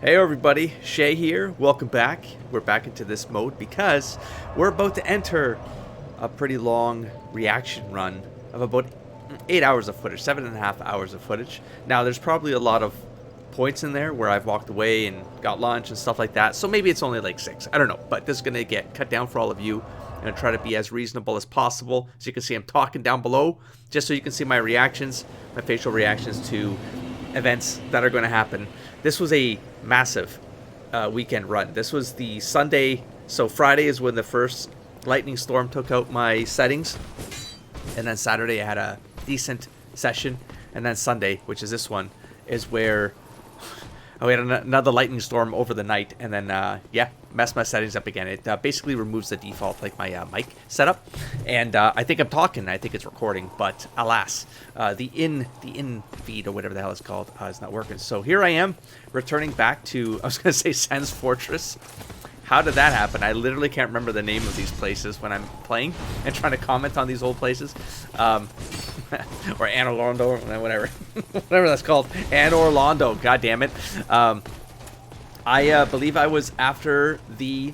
Hey everybody, Shay here. Welcome back. We're back into this mode because we're about to enter a pretty long reaction run of about 8 hours of footage, 7.5 hours of footage. Now there's probably a lot of points in there where I've walked away and got lunch and stuff like that, so maybe it's only like 6. I don't know, but this is going to get cut down for all of you. I'm going to try to be as reasonable as possible. As you can see, I'm talking down below just so you can see my reactions, my facial reactions to events that are going to happen. This was a massive weekend run. This was the Sunday, so Friday is when the first lightning storm took out my settings, and then Saturday I had a decent session, and then Sunday, which is this one, is where we had another lightning storm over the night, and then yeah, messed my settings up again. It basically removes the default, like my mic setup, and I think I'm talking, I think it's recording, but alas, the in feed or whatever the hell it's called is not working. So here I am, returning back to, I was gonna say Sen's Fortress. How did that happen? I literally can't remember the name of these places when I'm playing and trying to comment on these old places. Or Anne Orlando, whatever. Whatever that's called. Anne Orlando, god damn it. I believe I was after the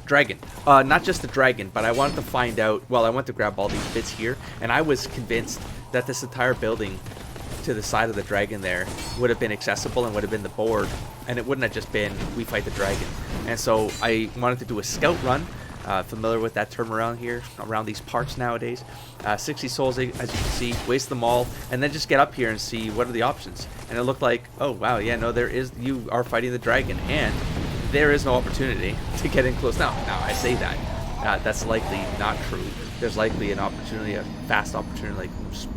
dragon. Not just the dragon, but I wanted to find out, well, I went to grab all these bits here, and I was convinced that this entire building to the side of the dragon there would have been accessible and would have been the board, and it wouldn't have just been we fight the dragon. And so I wanted to do a scout run, familiar with that term around here, around these parts nowadays. 60 souls, as you can see, waste them all, and then just get up here and see what are the options. And it looked like, oh wow, yeah, no, you are fighting the dragon, and there is no opportunity to get in close. Now I say that, that's likely not true. There's likely an opportunity, a fast opportunity,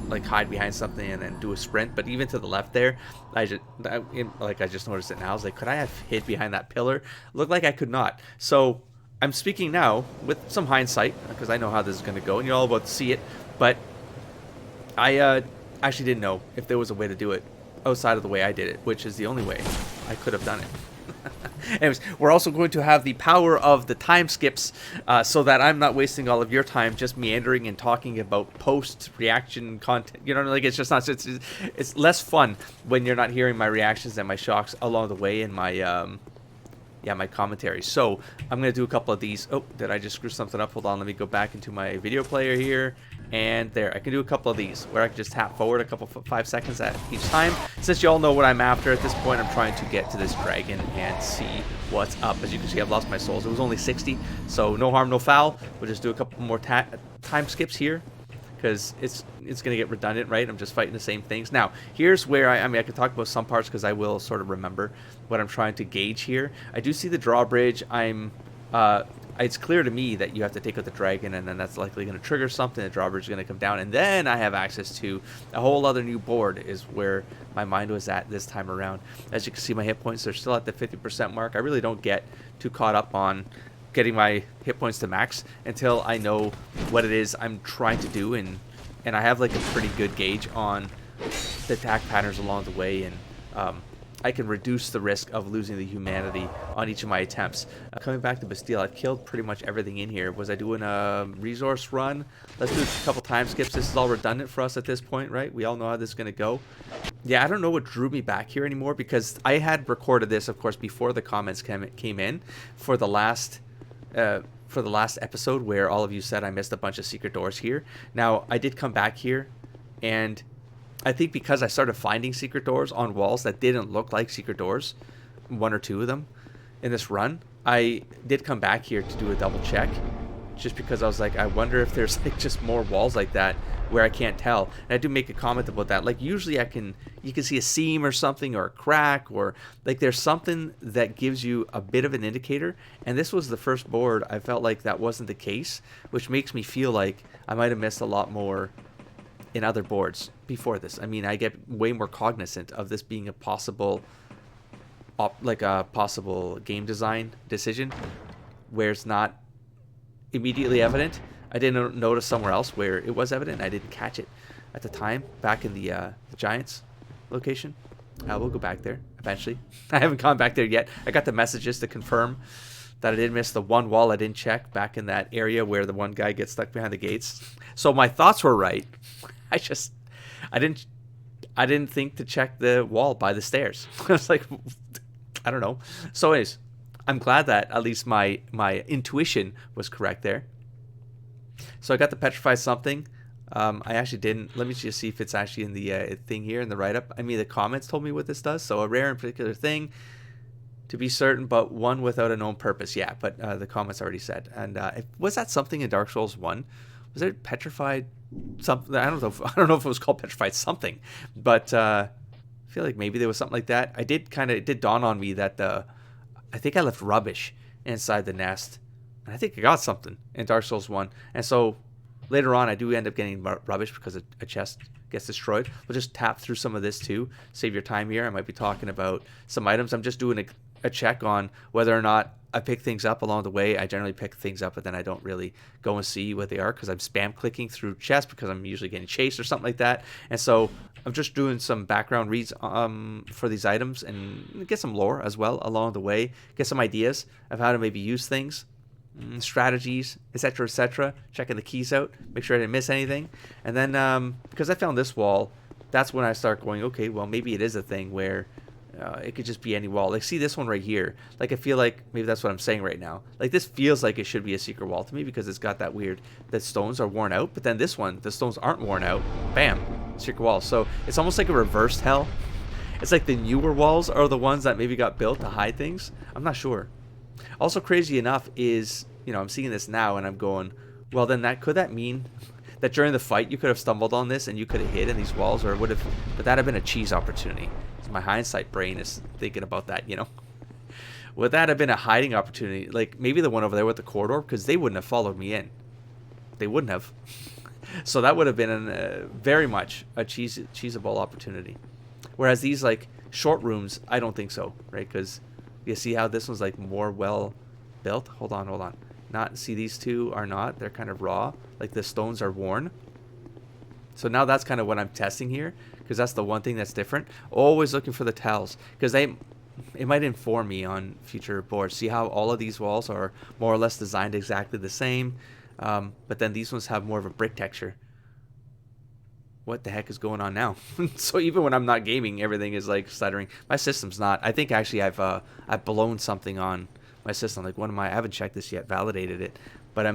like hide behind something and then do a sprint. But even to the left there, I just noticed it now. I was like, could I have hid behind that pillar? Looked like I could not. So I'm speaking now with some hindsight because I know how this is going to go, and you're all about to see it. But I actually didn't know if there was a way to do it outside of the way I did it, which is the only way I could have done it. Anyways, we're also going to have the power of the time skips, so that I'm not wasting all of your time just meandering and talking about post-reaction content. You know, like it's just not. It's less fun when you're not hearing my reactions and my shocks along the way in my my commentary. So I'm gonna do a couple of these. Oh, did I just screw something up? Hold on, let me go back into my video player here. And there, I can do a couple of these where I can just tap forward a couple 5 seconds at each time. Since you all know what I'm after at this point, I'm trying to get to this dragon and see what's up. As you can see, I've lost my souls. It was only 60, so no harm, no foul. We'll just do a couple more time skips here because it's gonna get redundant, right? I'm just fighting the same things. Now, here's where I mean, I can talk about some parts because I will sort of remember what I'm trying to gauge here. I do see the drawbridge. It's clear to me that you have to take out the dragon, and then that's likely going to trigger something. The drawbridge is going to come down, and then I have access to a whole other new board is where my mind was at this time around. As you can see, my hit points are still at the 50% mark. I really don't get too caught up on getting my hit points to max until I know what it is I'm trying to do, and I have like a pretty good gauge on the attack patterns along the way, and I can reduce the risk of losing the humanity on each of my attempts. Coming back to Bastille, I've killed pretty much everything in here. Was I doing a resource run? Let's do a couple time skips. This is all redundant for us at this point, right? We all know how this is going to go. Yeah, I don't know what drew me back here anymore because I had recorded this, of course, before the comments came in for the last episode where all of you said I missed a bunch of secret doors here. Now, I did come back here, and I think because I started finding secret doors on walls that didn't look like secret doors, 1 or 2 of them in this run, I did come back here to do a double check just because I was like, I wonder if there's like just more walls like that where I can't tell. And I do make a comment about that. Like usually you can see a seam or something or a crack or like there's something that gives you a bit of an indicator. And this was the first board I felt like that wasn't the case, which makes me feel like I might have missed a lot more in other boards before this. I mean, I get way more cognizant of this being a possible game design decision where it's not immediately evident. I didn't notice somewhere else where it was evident. I didn't catch it at the time back in the Giants location. We'll go back there eventually. I haven't gone back there yet. I got the messages to confirm that I did miss the one wall I didn't check back in that area where the one guy gets stuck behind the gates. So my thoughts were right. I didn't think to check the wall by the stairs. I was like, I don't know. So anyways, I'm glad that at least my intuition was correct there. So I got the petrify something. I actually didn't. Let me just see if it's actually in the thing here in the write-up. I mean, the comments told me what this does. So a rare and particular thing, to be certain, but one without a known purpose. Yeah, but the comments already said. And was that something in Dark Souls 1? Was it petrified something? I don't know if it was called petrified something, but I feel like maybe there was something like that. It did dawn on me that I think I left rubbish inside the nest. And I think I got something in Dark Souls 1. And so later on, I do end up getting rubbish because a chest gets destroyed. We'll just tap through some of this too. Save your time here. I might be talking about some items. I'm just doing a check on whether or not I pick things up along the way. I generally pick things up, but then I don't really go and see what they are because I'm spam clicking through chests because I'm usually getting chased or something like that. And so I'm just doing some background reads for these items and get some lore as well along the way. Get some ideas of how to maybe use things. Strategies, etc., checking the keys out, make sure I didn't miss anything. And then because I found this wall, that's when I start going, okay, well, maybe it is a thing where it could just be any wall. Like, see this one right here. Like, I feel like maybe that's what I'm saying right now. Like, this feels like it should be a secret wall to me because it's got that weird, the stones are worn out. But then this one, the stones aren't worn out. Bam, secret wall. So it's almost like a reversed hell. It's like the newer walls are the ones that maybe got built to hide things. I'm not sure. Also, crazy enough is, I'm seeing this now and I'm going, well, then could that mean that during the fight you could have stumbled on this and you could have hid in these walls, or would that have been a cheese opportunity? So my hindsight brain is thinking about that, Would that have been a hiding opportunity? Like maybe the one over there with the corridor, because they wouldn't have followed me in. They wouldn't have. So that would have been very much a cheesable opportunity. Whereas these like short rooms, I don't think so, right? Because you see how this one's like more well built. Hold on. See, these two are not. They're kind of raw. Like the stones are worn. So now that's kind of what I'm testing here, because that's the one thing that's different. Always looking for the tells, because it might inform me on future boards. See how all of these walls are more or less designed exactly the same, but then these ones have more of a brick texture. What the heck is going on now? So even when I'm not gaming, everything is like stuttering. My system's not. I think actually I've blown something on my system. Like I haven't checked this yet, validated it, but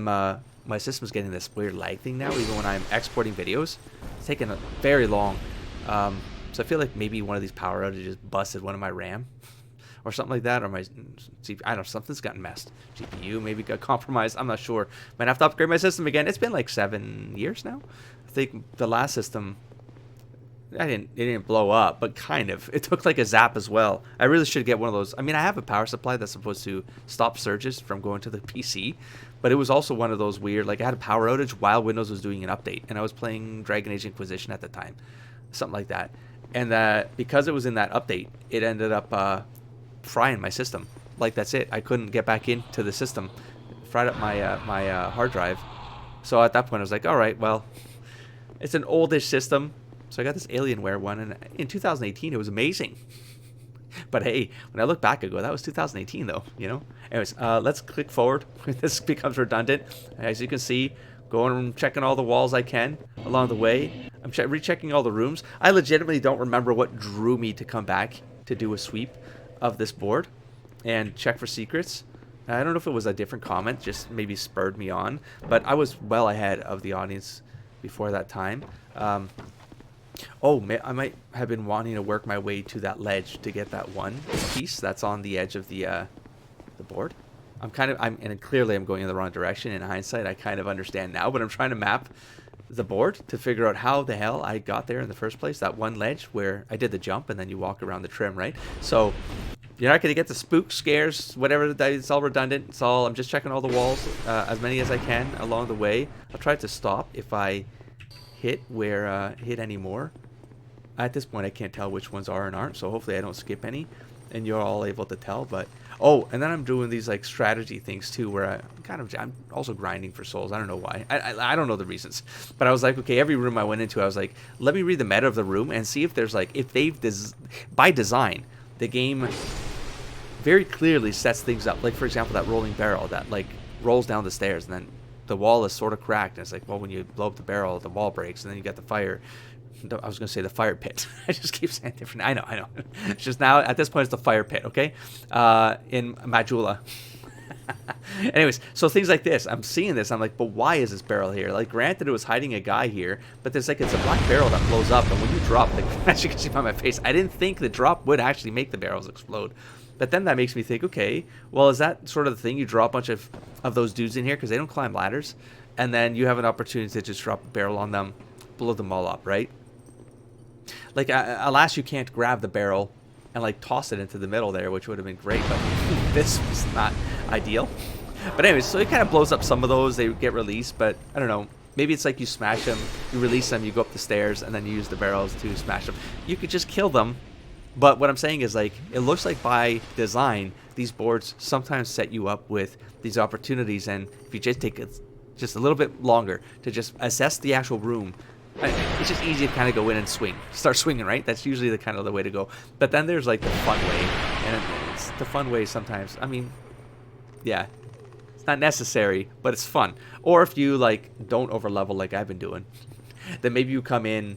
my system's getting this weird lag thing now. Even when I'm exporting videos, it's taking very long. So I feel like maybe one of these power outages busted one of my RAM, or something like that, or my CPU. I don't know, something's gotten messed. GPU maybe got compromised. I'm not sure. Might have to upgrade my system again. It's been like 7 years now. I think the last system, it didn't blow up, but kind of. It took like a zap as well. I really should get one of those. I mean, I have a power supply that's supposed to stop surges from going to the PC, but it was also one of those weird, like I had a power outage while Windows was doing an update, and I was playing Dragon Age Inquisition at the time, something like that. And because it was in that update, it ended up frying my system. Like that's it. I couldn't get back into the system. It fried up my hard drive. So at that point, I was like, all right, well, it's an oldish system. So I got this Alienware one, and in 2018, it was amazing. But hey, when I look back, I go, that was 2018, though, Anyways, let's click forward. This becomes redundant. As you can see, going and checking all the walls I can along the way. I'm rechecking all the rooms. I legitimately don't remember what drew me to come back to do a sweep of this board and check for secrets. I don't know if it was a different comment, just maybe spurred me on, but I was well ahead of the audience before that time. I might have been wanting to work my way to that ledge to get that one piece that's on the edge of the board. And clearly I'm going in the wrong direction. In hindsight, I kind of understand now, but I'm trying to map the board to figure out how the hell I got there in the first place. That one ledge where I did the jump and then you walk around the trim, right? So you're not going to get the spooks, scares, whatever. It's all redundant. I'm just checking all the walls, as many as I can along the way. I'll try to stop if I hit any more. At this point, I can't tell which ones are and aren't, so hopefully I don't skip any and you're all able to tell. But and then I'm doing these like strategy things too, where I'm also grinding for souls. I don't know why. I don't know the reasons, but I was like, okay, every room I went into, I was like, let me read the meta of the room and see if there's like, if they've by design, the game very clearly sets things up. Like for example, that rolling barrel that like rolls down the stairs and then the wall is sort of cracked, and it's like, well, when you blow up the barrel, the wall breaks, and then you get the fire I was going to say the fire pit. I just keep saying different. I know. It's just now, at this point, it's the fire pit, okay? In Majula. Anyways, so things like this. I'm seeing this. I'm like, but why is this barrel here? Like, granted, it was hiding a guy here, but there's like, it's a black barrel that blows up. And when you drop, like, as you can see by my face, I didn't think the drop would actually make the barrels explode. But then that makes me think, okay, well, is that sort of the thing? You draw a bunch of those dudes in here because they don't climb ladders. And then you have an opportunity to just drop a barrel on them, blow them all up, right? Like, alas, you can't grab the barrel and, like, toss it into the middle there, which would have been great, but this was not ideal. But anyways, so it kind of blows up some of those. They get released, but I don't know. Maybe it's like you smash them, you release them, you go up the stairs, and then you use the barrels to smash them. You could just kill them, but what I'm saying is, like, it looks like by design, these boards sometimes set you up with these opportunities, and if you just take just a little bit longer to just assess the actual room, it's just easy to kind of go in and start swinging, right? That's usually the kind of the way to go. But then there's like the fun way, and it's the fun way sometimes. I mean, yeah, it's not necessary, but it's fun. Or if you like don't over level like I've been doing, then maybe you come in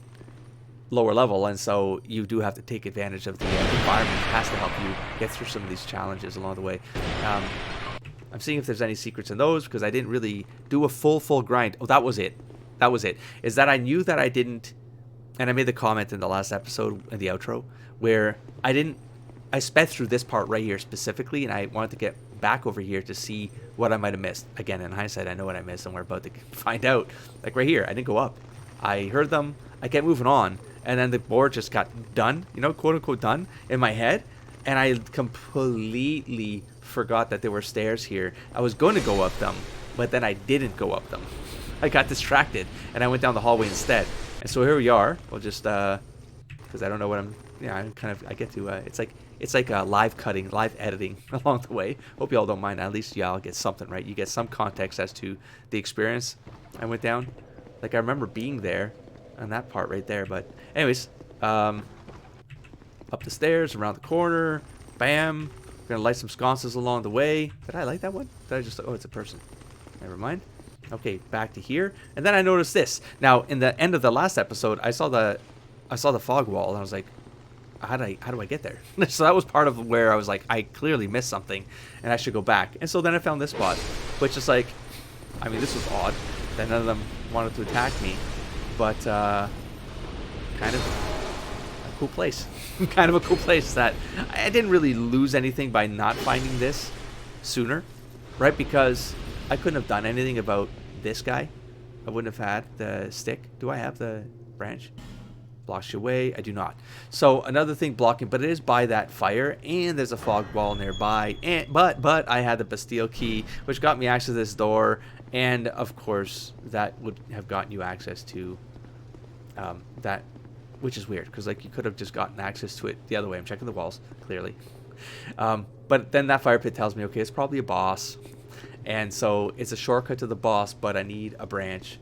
lower level, and so you do have to take advantage of the environment. It has to help you get through some of these challenges along the way. I'm seeing if there's any secrets in those because I didn't really do a full grind. Oh, that was it. That was it. Is that I knew that I didn't, and I made the comment in the last episode in the outro where I sped through this part right here specifically, and I wanted to get back over here to see what I might have missed. Again, in hindsight, I know what I missed, and we're about to find out. Like right here, I didn't go up. I heard them. I kept moving on, and then the board just got done, you know, quote unquote done in my head, and I completely forgot that there were stairs here. I was going to go up them, but then I didn't go up them. I got distracted and I went down the hallway instead. And so here we are. We'll just because I don't know what I get to it's like live cutting, live editing along the way. Hope y'all don't mind. At least y'all get something, right? You get some context as to the experience I went down. Like I remember being there on that part right there, but anyways, up the stairs, around the corner, bam. We're gonna light some sconces along the way. Did I light that one? Did I just, oh, it's a person. Never mind. Okay, back to here, and then I noticed this. Now, in the end of the last episode, I saw the fog wall, and I was like, how do I get there? So that was part of where I was like, I clearly missed something, and I should go back. And so then I found this spot, which is like, I mean, this was odd that none of them wanted to attack me, but kind of a cool place. Kind of a cool place that I didn't really lose anything by not finding this sooner, right? Because I couldn't have done anything about this guy. I wouldn't have had the stick. Do I have the branch? Blocks you away. I do not. So another thing blocking, but it is by that fire, and there's a fog wall nearby. And but I had the Bastille key, which got me access to this door, and of course that would have gotten you access to that, which is weird because like you could have just gotten access to it the other way. I'm checking the walls clearly, but then that fire pit tells me, okay, it's probably a boss. And so it's a shortcut to the boss, but I need a branch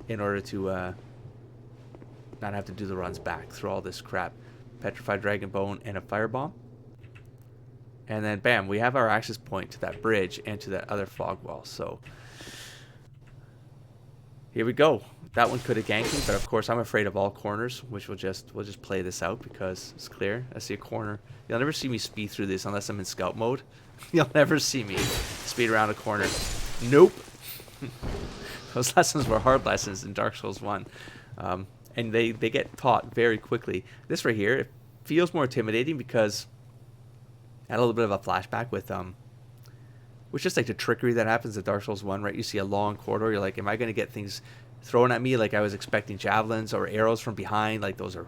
in order to not have to do the runs back through all this crap. Petrified Dragon Bone and a Firebomb. And then, bam, we have our access point to that bridge and to that other fog wall. So here we go. That one could have ganked me, but of course I'm afraid of all corners, which we'll just play this out because it's clear. I see a corner. You'll never see me speed through this unless I'm in scout mode. You'll never see me speed around a corner. Nope. Those lessons were hard lessons in Dark Souls 1. And they get taught very quickly. This right here, it feels more intimidating because I had a little bit of a flashback with which is like the trickery that happens in Dark Souls 1, right? You see a long corridor, you're like, am I going to get things thrown at me like I was expecting javelins or arrows from behind? Like those are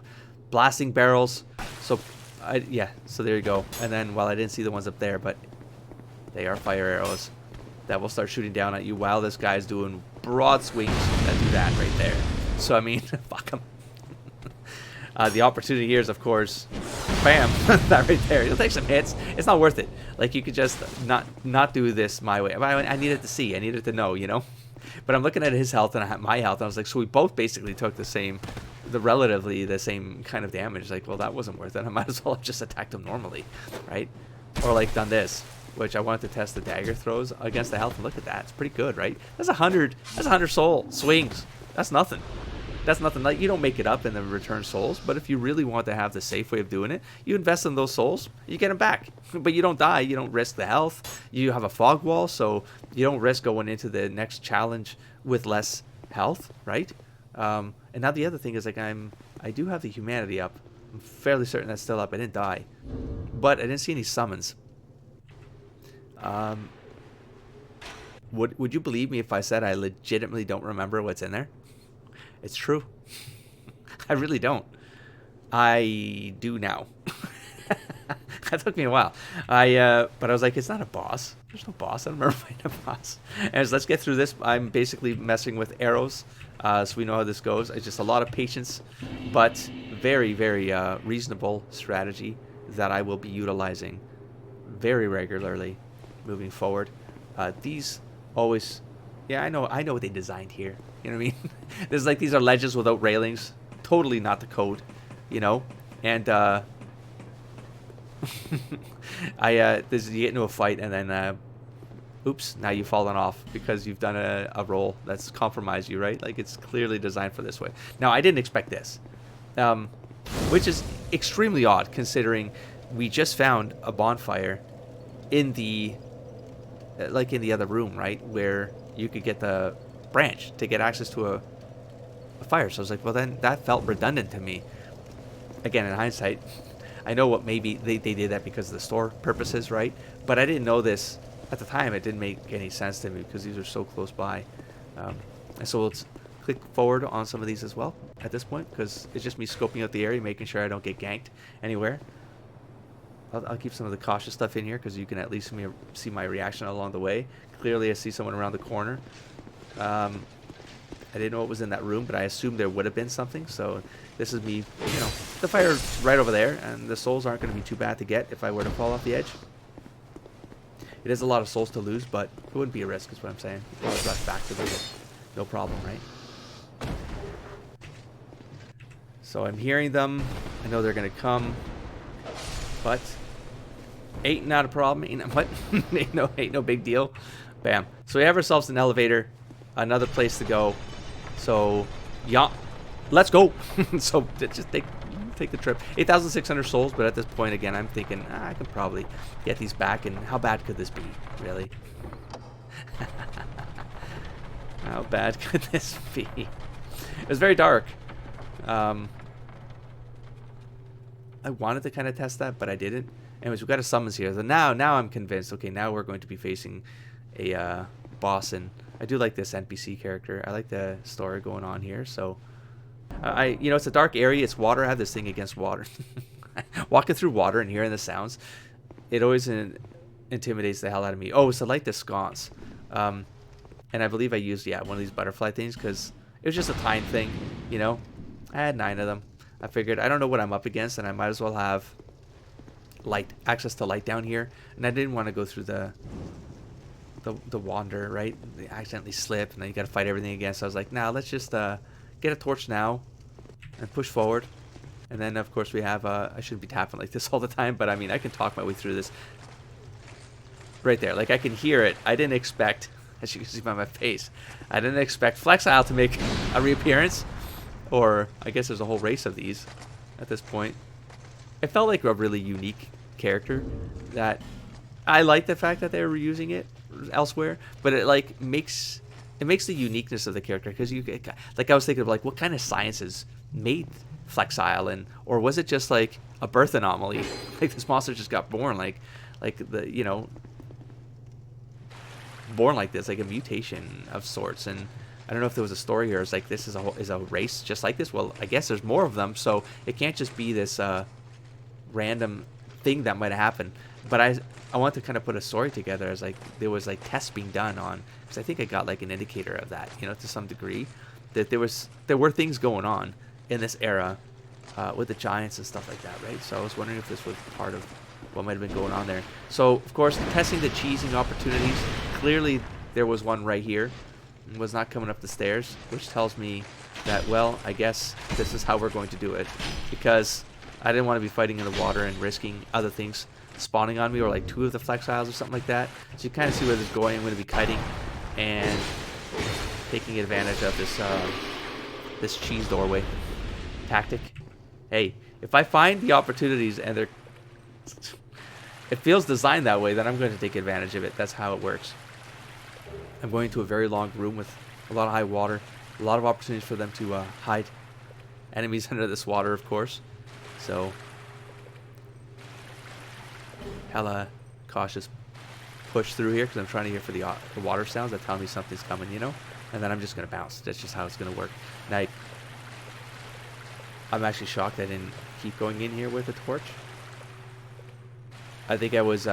blasting barrels. So, yeah, so there you go. And then, well, I didn't see the ones up there, but they are fire arrows that will start shooting down at you while this guy's doing broad swings that do that right there. So, I mean, fuck him. The opportunity here is, of course, bam, that right there. You'll take some hits. It's not worth it. Like, you could just not do this my way. I needed to see. I needed to know, you know? But I'm looking at his health and my health, and I was like, so we both basically took relatively the same kind of damage. Like, well, that wasn't worth it. I might as well have just attacked him normally, right? Or, like, done this, which I wanted to test the dagger throws against the health, and look at that. It's pretty good, right? That's 100 soul swings. That's nothing. That's nothing. Like, you don't make it up and then return souls. But if you really want to have the safe way of doing it, you invest in those souls, you get them back. But you don't die. You don't risk the health. You have a fog wall, so you don't risk going into the next challenge with less health, right? And now the other thing is, like, I do have the humanity up. I'm fairly certain that's still up. I didn't die, but I didn't see any summons. Would you believe me if I said I legitimately don't remember what's in there? It's true. I really don't. I do now. That took me a while. But I was like, it's not a boss. There's no boss. I don't remember fighting a boss. As let's get through this. I'm basically messing with arrows, so we know how this goes. It's just a lot of patience, but very, very reasonable strategy that I will be utilizing very regularly moving forward. These always, yeah, I know what they designed here. You know what I mean? There's like, these are ledges without railings. Totally not the code, you know? And this, you get into a fight and then oops, now you've fallen off because you've done a roll that's compromised you, right? Like, it's clearly designed for this way. Now, I didn't expect this, which is extremely odd considering we just found a bonfire in the like in the other room, right, where you could get the branch to get access to a fire. So I was like, well, then that felt redundant to me. Again, in hindsight, I know what maybe they did that because of the store purposes, right? But I didn't know this at the time. It didn't make any sense to me because these are so close by. And so let's click forward on some of these as well at this point, because it's just me scoping out the area, making sure I don't get ganked anywhere. I'll keep some of the cautious stuff in here because you can at least see my reaction along the way. Clearly, I see someone around the corner. I didn't know what was in that room, but I assumed there would have been something. So this is me, you know, the fire's right over there, and the souls aren't going to be too bad to get if I were to fall off the edge. It is a lot of souls to lose, but it wouldn't be a risk, is what I'm saying. I'll rush back to the no problem, right? So I'm hearing them. I know they're going to come, but ain't not a problem. Ain't no big deal. Bam. So we have ourselves an elevator, another place to go. So yeah, let's go. So just take the trip. 8,600 souls, but at this point, again, I'm thinking I can probably get these back. And how bad could this be, really? How bad could this be? It was very dark. I wanted to kind of test that, but I didn't. Anyways, we've got a summons here. So now I'm convinced. Okay, now we're going to be facing a boss, and I do like this NPC character. I like the story going on here. So, you know, it's a dark area. It's water. I have this thing against water. Walking through water and hearing the sounds, it always intimidates the hell out of me. Oh, so like the sconce. And I believe I used, yeah, one of these butterfly things because it was just a time thing, you know. I had 9 of them. I figured I don't know what I'm up against, and I might as well have access to light down here. And I didn't want to go through the wander, right? They accidentally slip, and then you got to fight everything again. So I was like, nah, let's just get a torch now and push forward. And then, of course, we have I shouldn't be tapping like this all the time, but I mean, I can talk my way through this. Right there, like I can hear it. I didn't expect, as you can see by my face, I didn't expect Flexile to make a reappearance. Or I guess there's a whole race of these at this point. It felt like a really unique character that I like the fact that they were using it elsewhere, but it like makes the uniqueness of the character, because you, like, I was thinking of like what kind of sciences made Flexile, and or was it just like a birth anomaly, like this monster just got born like the, you know, born like this, like a mutation of sorts. And I don't know if there was a story here. It's like this is a race just like this. Well, I guess there's more of them, so it can't just be this random thing that might happen. But I want to kind of put a story together as like there was like tests being done on, because I think I got like an indicator of that, you know, to some degree, that there were things going on in this era with the giants and stuff like that, right? So I was wondering if this was part of what might have been going on there. So of course, testing the cheesing opportunities. Clearly, there was one right here. Was not coming up the stairs, which tells me that, well, I guess this is how we're going to do it, because I didn't want to be fighting in the water and risking other things spawning on me, or like 2 of the Flexiles or something like that. So you kind of see where this is going. I'm going to be kiting and taking advantage of this this cheese doorway tactic. Hey, if I find the opportunities and they're it feels designed that way, then I'm going to take advantage of it. That's how it works. I'm going to a very long room with a lot of high water, a lot of opportunities for them to hide enemies under this water, of course. So hella cautious push through here because I'm trying to hear for the water sounds that tell me something's coming, you know? And then I'm just going to bounce. That's just how it's going to work. Now, I'm actually shocked I didn't keep going in here with a torch. I think I was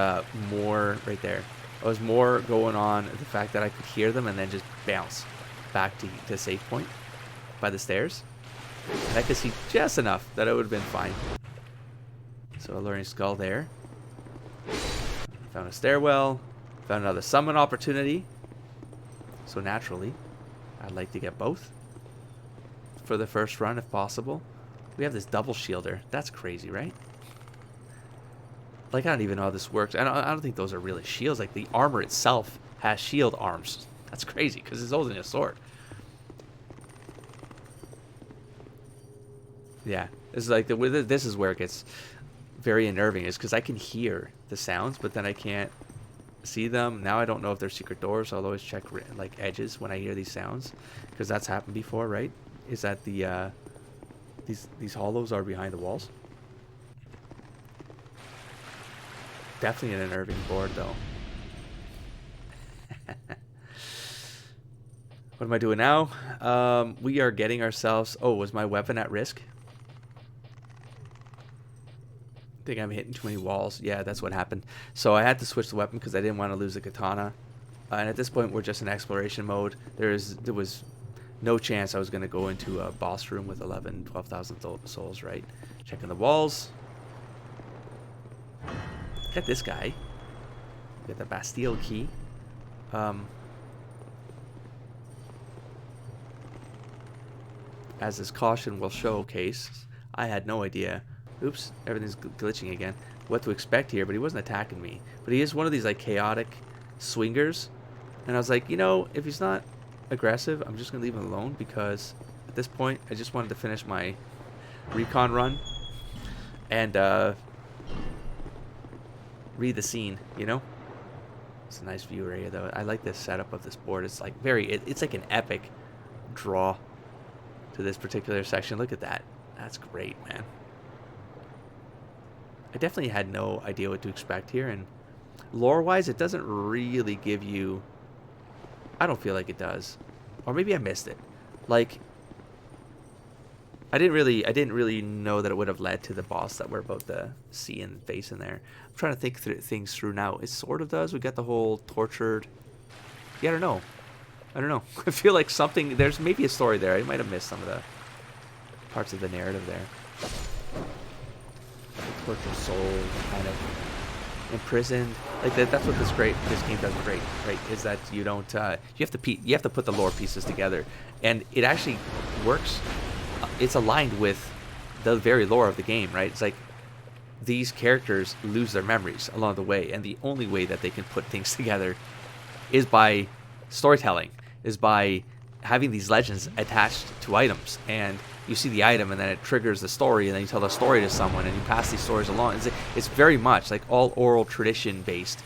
more right there. I was more going on the fact that I could hear them and then just bounce back to the safe point by the stairs. And I could see just enough that it would have been fine. So a Alluring Skull there. Found a stairwell. Found another summon opportunity. So naturally, I'd like to get both for the first run if possible. We have this double shielder. That's crazy, right? Like, I don't even know how this works. I don't think those are really shields. Like, the armor itself has shield arms. That's crazy because it's holding a sword. Yeah, this is like this is where it gets very unnerving, is because I can hear the sounds, but then I can't see them. Now I don't know if they're secret doors. So I'll always check like edges when I hear these sounds, because that's happened before, right? Is that the these hollows are behind the walls? Definitely an unnerving board, though. What am I doing now? We are getting ourselves... Oh, was my weapon at risk? I think I'm hitting too many walls. Yeah, that's what happened. So I had to switch the weapon because I didn't want to lose the katana. And at this point, we're just in exploration mode. There was no chance I was going to go into a boss room with 12,000 souls, right? Checking the walls. Got this guy. Got the Bastille key. As this caution will showcase, I had no idea. Oops, everything's glitching again. What to expect here, but he wasn't attacking me. But he is one of these like chaotic swingers. And I was like, you know, if he's not aggressive, I'm just going to leave him alone, because at this point, I just wanted to finish my recon run and read the scene, you know? It's a nice view area, though. I like this setup of this board. It's like it's like an epic draw to this particular section. Look at that. That's great, man. I definitely had no idea what to expect here, and lore-wise, it doesn't really give you... I don't feel like it does. Or maybe I missed it. Like, I didn't really know that it would have led to the boss that we're about to see and face in there. I'm trying to think things through now. It sort of does. We got the whole tortured... Yeah, I don't know. I feel like something... There's maybe a story there. I might have missed some of the parts of the narrative there. Tortured soul, kind of imprisoned. Like that's what this game does great, right? Is that you don't you have to put the lore pieces together, and it actually works. It's aligned with the very lore of the game, right? It's like these characters lose their memories along the way, and the only way that they can put things together is by storytelling, is by having these legends attached to items, and you see the item and then it triggers the story, and then you tell the story to someone and you pass these stories along. It's very much like all oral tradition based,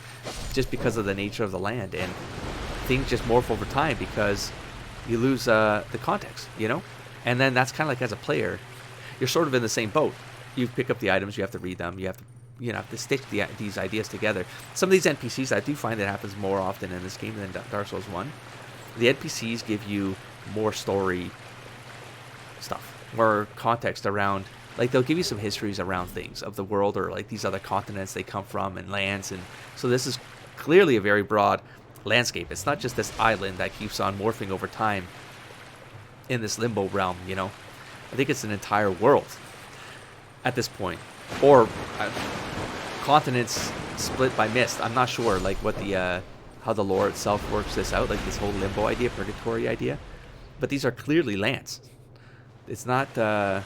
just because of the nature of the land, and things just morph over time because you lose the context, you know? And then that's kind of like, as a player, you're sort of in the same boat. You pick up the items, you have to read them, you have to stitch these ideas together. Some of these NPCs, I do find it happens more often in this game than Dark Souls 1. The NPCs give you more story stuff, more context around, like they'll give you some histories around things of the world, or like these other continents they come from and lands, and so this is clearly a very broad landscape. It's not just this island that keeps on morphing over time in this limbo realm, you know. I think it's an entire world at this point, or continents split by mist. I'm not sure like what the how the lore itself works this out, like this whole limbo idea, purgatory idea, but these are clearly lands. It's not that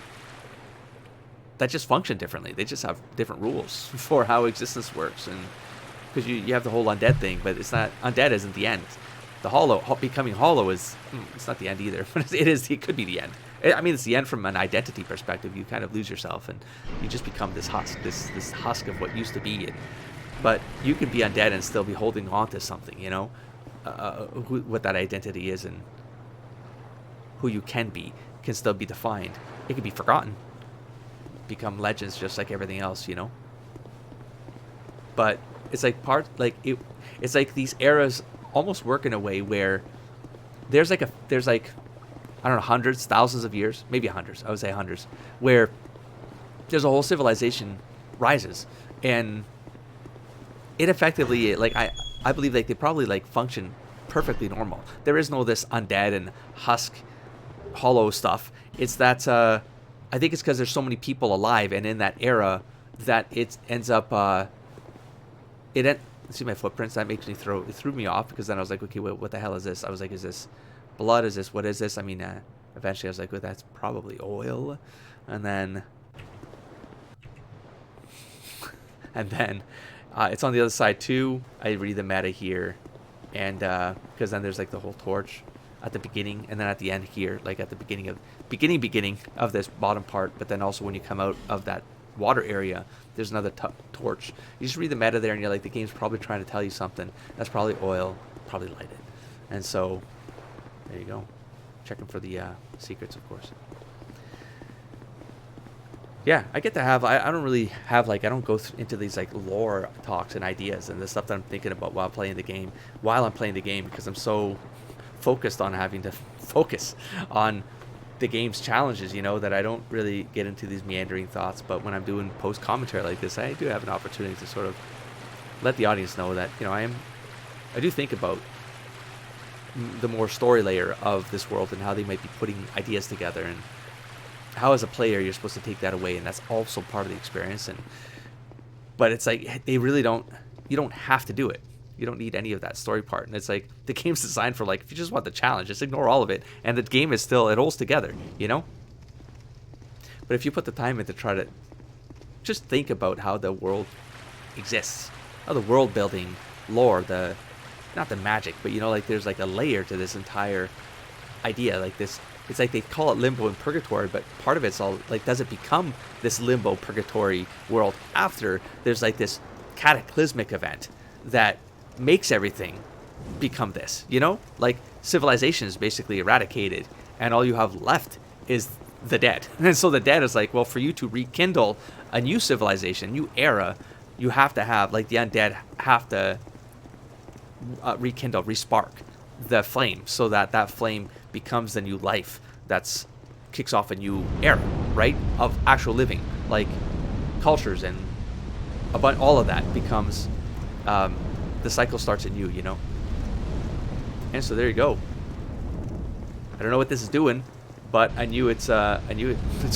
just function differently. They just have different rules for how existence works, and because you have the whole undead thing, but it's not, undead isn't the end. The hollow becoming hollow is it's not the end either, but it could be the end. I mean, it's the end from an identity perspective. You kind of lose yourself, and you just become this husk, this husk of what used to be. But you can be undead and still be holding on to something, you know, what that identity is and who you can be can still be defined. It can be forgotten, become legends just like everything else, you know. But it's like it's like these eras almost work in a way where there's like I don't know, hundreds, thousands of years, maybe hundreds, I would say hundreds, where there's a whole civilization rises, and it effectively, like, I believe, like, they probably, like, function perfectly normal. There is no this undead and husk, hollow stuff. It's that, I think it's because there's so many people alive, and in that era, that it ends up, see my footprints, that makes me it threw me off, because then I was like, okay, what the hell is this? I was like, is this blood? Is this, what is this? I mean, eventually I was like, well, that's probably oil. And then it's on the other side too. I read the meta here, and because then there's like the whole torch at the beginning, and then at the end here, like at the beginning of this bottom part, but then also when you come out of that water area, there's another torch. You just read the meta there, and you're like, the game's probably trying to tell you something. That's probably oil, probably light it. And so there you go. Checking for the secrets, of course. Yeah, I get to have, I don't really have, like, I don't go into these, like, lore talks and ideas and the stuff that I'm thinking about while I'm playing the game, because I'm so focused on having to focus on the game's challenges, you know, that I don't really get into these meandering thoughts. But when I'm doing post commentary like this, I do have an opportunity to sort of let the audience know that, you know, I do think about the more story layer of this world and how they might be putting ideas together, and how as a player you're supposed to take that away, and that's also part of the experience. But it's like, they really don't, you don't have to do it. You don't need any of that story part. And it's like, the game's designed for, like, if you just want the challenge, just ignore all of it, and the game is still, it holds together, you know. But if you put the time in to try to just think about how the world exists, how the world building lore, not the magic, but, you know, like, there's like a layer to this entire idea, like this. It's like they call it limbo and purgatory, but part of it's all like, does it become this limbo purgatory world after there's like this cataclysmic event that makes everything become this, you know? Like, civilization is basically eradicated, and all you have left is the dead. And so the dead is like, well, for you to rekindle a new civilization, new era, you have to have, like, the undead have to rekindle, respark the flame, so that flame becomes the new life that's kicks off a new era, right, of actual living, like cultures and all of that becomes the cycle starts anew, you know. And so there you go. I don't know what this is doing, but I knew it's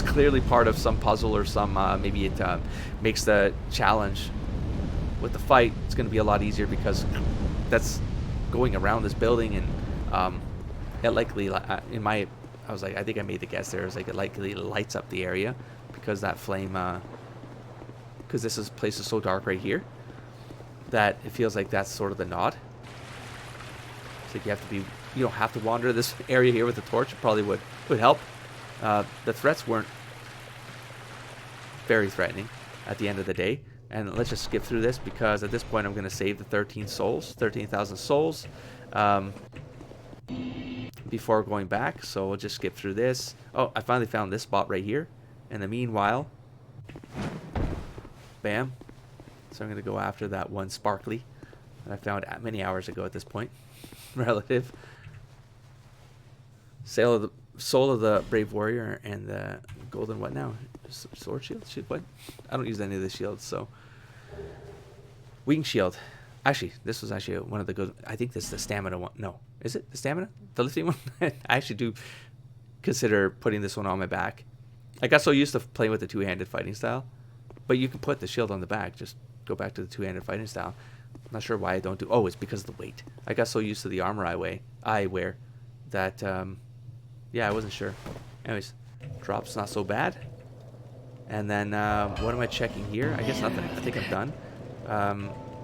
clearly part of some puzzle, or some maybe it makes the challenge with the fight, it's going to be a lot easier, because that's going around this building, and it likely, I was like, I think I made the guess there, is like, it likely lights up the area, because that flame, because this place is so dark right here, that it feels like that's sort of the nod. It's like you don't have to wander this area here with the torch. It probably would help. The threats weren't very threatening at the end of the day. And let's just skip through this, because at this point I'm going to save the 13,000 souls before going back. So we'll just skip through this. Oh, I finally found this spot right here. In the meanwhile, bam. So I'm going to go after that one sparkly that I found many hours ago at this point. Relative. Soul of the Brave Warrior and the golden what now? Sword shield? What? I don't use any of the shields, so. Wing shield. Actually, this was actually one of the good. I think this is the stamina one. No. Is it the stamina? The lifting one? I actually do consider putting this one on my back. I got so used to playing with the two-handed fighting style. But you can put the shield on the back. Just go back to the two-handed fighting style. I'm not sure why I don't do. Oh, it's because of the weight. I got so used to the armor I wear that yeah, I wasn't sure. Anyways, drop's not so bad. And then what am I checking here? I guess nothing. I think I'm done.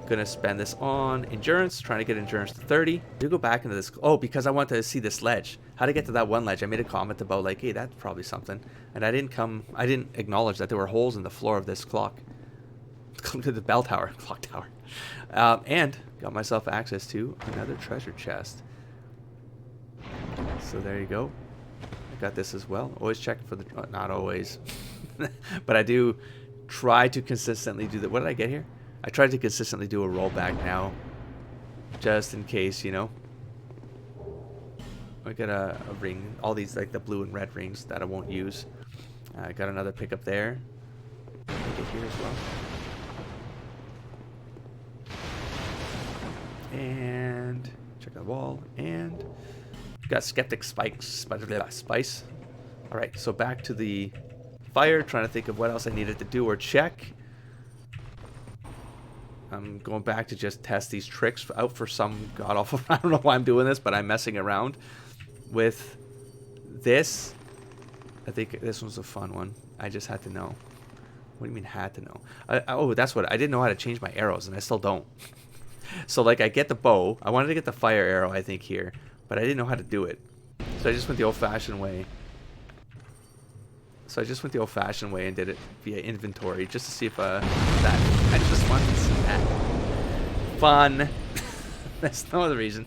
Gonna spend this on endurance, trying to get endurance to 30. Do go back into this. Oh, because I want to see this ledge. How to get to that one ledge. I made a comment about like, hey, that's probably something. And I didn't acknowledge that there were holes in the floor of this clock. The bell tower, clock tower. And got myself access to another treasure chest. So there you go. I got this as well. Always check for the, not always, but I do try to consistently do that. What did I get here? I tried to consistently do a rollback now, just in case, you know. I got a ring, all these like the blue and red rings that I won't use. I got another pickup there. Get here as well. And check the wall. And got skeptic spikes, spice. All right, so back to the fire. Trying to think of what else I needed to do or check. I'm going back to just test these tricks out for some god awful. I don't know why I'm doing this, but I'm messing around with this. I think this one's a fun one. I just had to know. What do you mean had to know? Oh, that's what I didn't know how to change my arrows, and I still don't. So like I get the bow. I wanted to get the fire arrow, I think here, but I didn't know how to do it. So I just went the old-fashioned way. And did it via inventory just to see if that. I just wanted to see that. Fun. That's no other reason.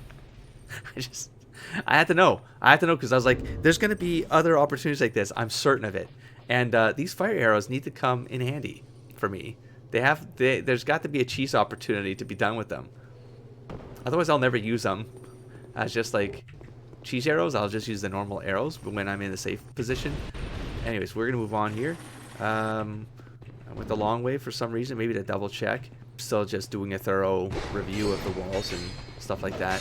I had to know. Because I was like, there's going to be other opportunities like this. I'm certain of it. And these fire arrows need to come in handy for me. There's got to be a cheese opportunity to be done with them. Otherwise, I'll never use them as just like cheese arrows. I'll just use the normal arrows when I'm in the safe position. Anyways, we're going to move on here. I went the long way for some reason, maybe to double check. Still just doing a thorough review of the walls and stuff like that.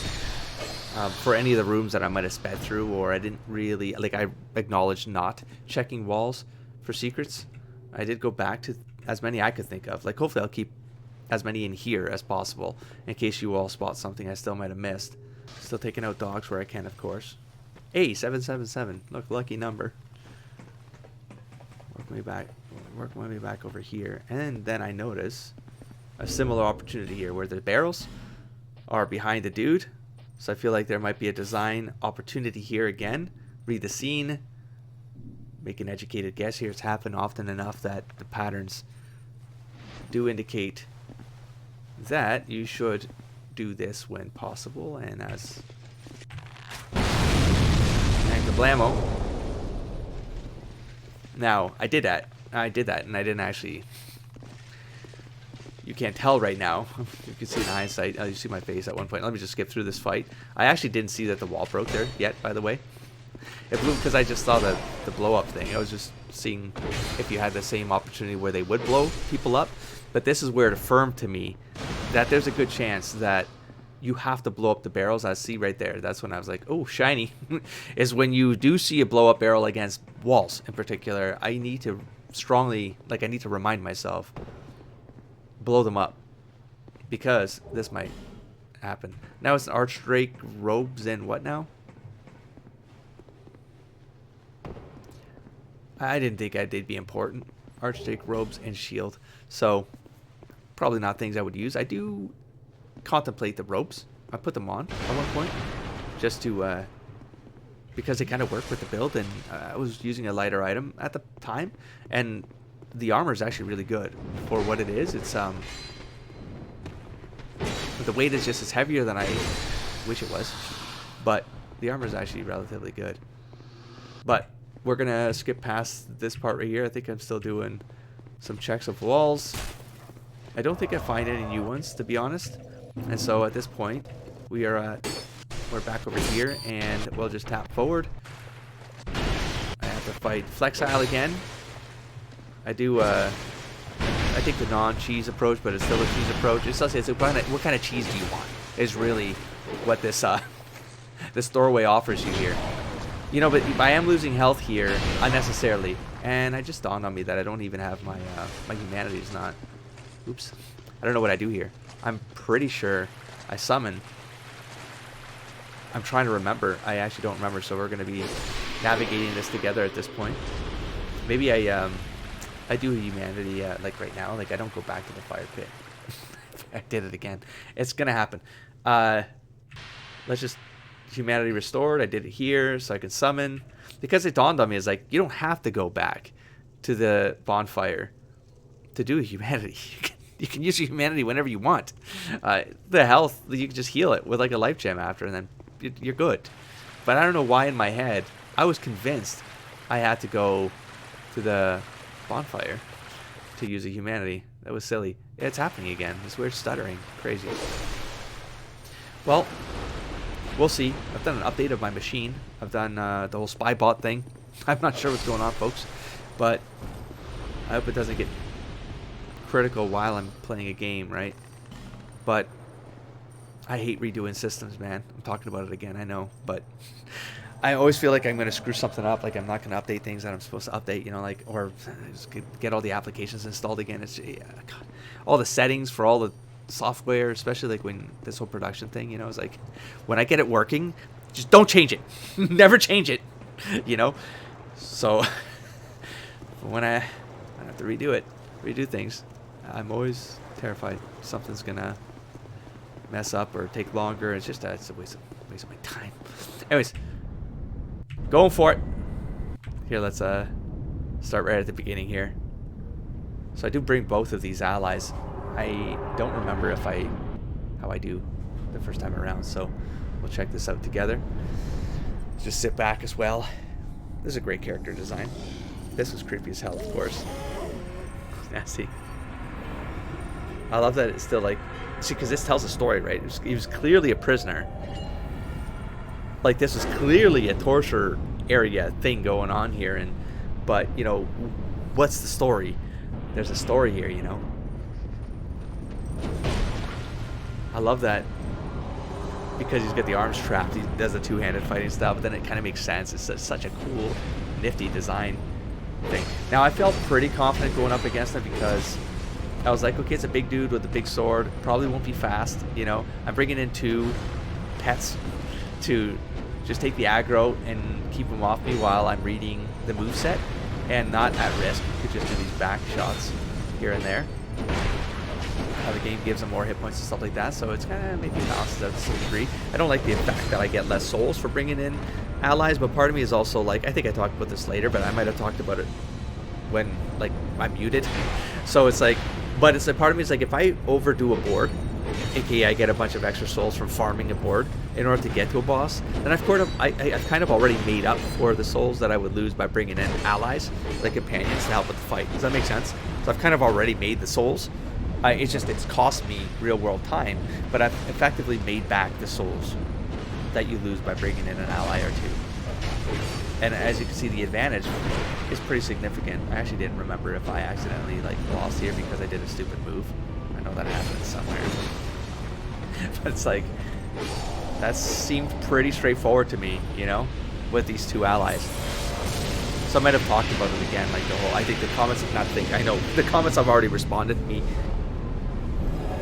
For any of the rooms that I might have sped through, or I didn't really, like I acknowledged not checking walls for secrets. I did go back to as many I could think of. Like hopefully I'll keep as many in here as possible in case you all spot something I still might have missed. Still taking out dogs where I can, of course. Hey, 777. Look, lucky number. Work my way back over here, and then I notice a similar opportunity here where the barrels are behind the dude. So I feel like there might be a design opportunity here again. Read the scene, make an educated guess here. It's happened often enough that the patterns do indicate that you should do this when possible. And as and kablamo. Now, I did that, and I didn't actually... You can't tell right now. You can see in hindsight. You see my face at one point. Let me just skip through this fight. I actually didn't see that the wall broke there yet, by the way. It blew because I just saw the blow-up thing. I was just seeing if you had the same opportunity where they would blow people up. But this is where it affirmed to me that there's a good chance that you have to blow up the barrels. I see right there. That's when I was like, oh, shiny. Is when you do see a blow-up barrel against walls in particular, I need to I need to remind myself, blow them up. Because this might happen. Now it's an Archdrake robes and what now? I didn't think they'd be important. Archdrake robes and shield. So, probably not things I would use. I do contemplate the ropes. I put them on at one point just to because they kind of work with the build, and I was using a lighter item at the time, and the armor is actually really good for what it is. It's the weight is just as heavier than I wish it was, but the armor is actually relatively good. But we're gonna skip past this part right here. I think I'm still doing some checks of walls. I don't think I find any new ones, to be honest. And so at this point, we're back over here, and we'll just tap forward. I have to fight Flexile again. I do, I take the non-cheese approach, but it's still a cheese approach. It still says, what kind of cheese do you want? Is really what this this doorway offers you here. You know, but I am losing health here unnecessarily, and it just dawned on me that I don't even have my my humanity is not. Oops, I don't know what I do here. I'm pretty sure I summon. I'm trying to remember. I actually don't remember, so we're going to be navigating this together at this point. Maybe I do humanity like right now. Like I don't go back to the fire pit. I did it again. It's gonna happen. Let's just humanity restored. I did it here so I can summon, because it dawned on me, is like, you don't have to go back to the bonfire to do a humanity. You can use your humanity whenever you want. The health, you can just heal it with like a life gem after, and then you're good. But I don't know why in my head I was convinced I had to go to the bonfire to use a humanity. That was silly. It's happening again. This weird stuttering. Crazy. Well, we'll see. I've done an update of my machine. I've done the whole spy bot thing. I'm not sure what's going on, folks, but I hope it doesn't get critical while I'm playing a game, right? But I hate redoing systems, man. I'm talking about it again, I know, but I always feel like I'm going to screw something up, like I'm not going to update things that I'm supposed to update, you know, like, or just get all the applications installed again. It's God, all the settings for all the software, especially like when this whole production thing, you know, is like, when I get it working, just don't change it. Never change it, you know? So when I have to redo things, I'm always terrified something's gonna mess up or take longer. It's just it's a waste of my time. Anyways, going for it. Here, let's start right at the beginning here. So I do bring both of these allies. I don't remember how I do the first time around, so we'll check this out together. Just sit back as well. This is a great character design. This was creepy as hell, of course. Nasty. I love that it's still like, see, because this tells a story, right? He was clearly a prisoner. Like, this was clearly a torture area thing going on here, but you know, what's the story? There's a story here, you know. I love that, because he's got the arms trapped. He does a two-handed fighting style, but then it kind of makes sense. It's such a cool, nifty design thing. Now, I felt pretty confident going up against him because I was like, okay, it's a big dude with a big sword. Probably won't be fast, you know. I'm bringing in 2 pets to just take the aggro and keep him off me while I'm reading the moveset and not at risk. Could just do these back shots here and there. How the game gives him more hit points and stuff like that, so it's kind of maybe balances out to some degree. I don't like the fact that I get less souls for bringing in allies, but part of me is also like, I think I talked about this later, but I might have talked about it when like I'm muted. So it's like, but it's like, part of me is like, if I overdo a board, aka I get a bunch of extra souls from farming a board in order to get to a boss, then I've kind of already made up for the souls that I would lose by bringing in allies, like companions, to help with the fight. Does that make sense? So I've kind of already made the souls. It's cost me real world time, but I've effectively made back the souls that you lose by bringing in an ally or 2. And as you can see, the advantage is pretty significant. I actually didn't remember if I accidentally like lost here because I did a stupid move. I know that happened somewhere. But it's like, that seemed pretty straightforward to me, you know, with these 2 allies. So I might have talked about it again, like the whole, I think the comments have not think, I know, the comments have already responded to me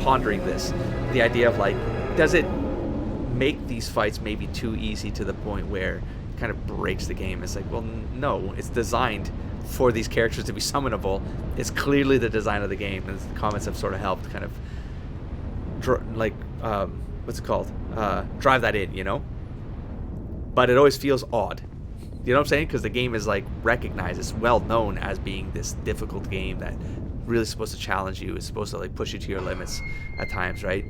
pondering this. The idea of like, does it make these fights maybe too easy to the point where it kind of breaks the game? It's like, well, no, it's designed for these characters to be summonable. It's clearly the design of the game, and the comments have sort of helped kind of what's it called? Drive that in, you know? But it always feels odd. You know what I'm saying? Because the game is like recognized, it's well known as being this difficult game that really supposed to challenge you. It's supposed to like push you to your limits at times, right?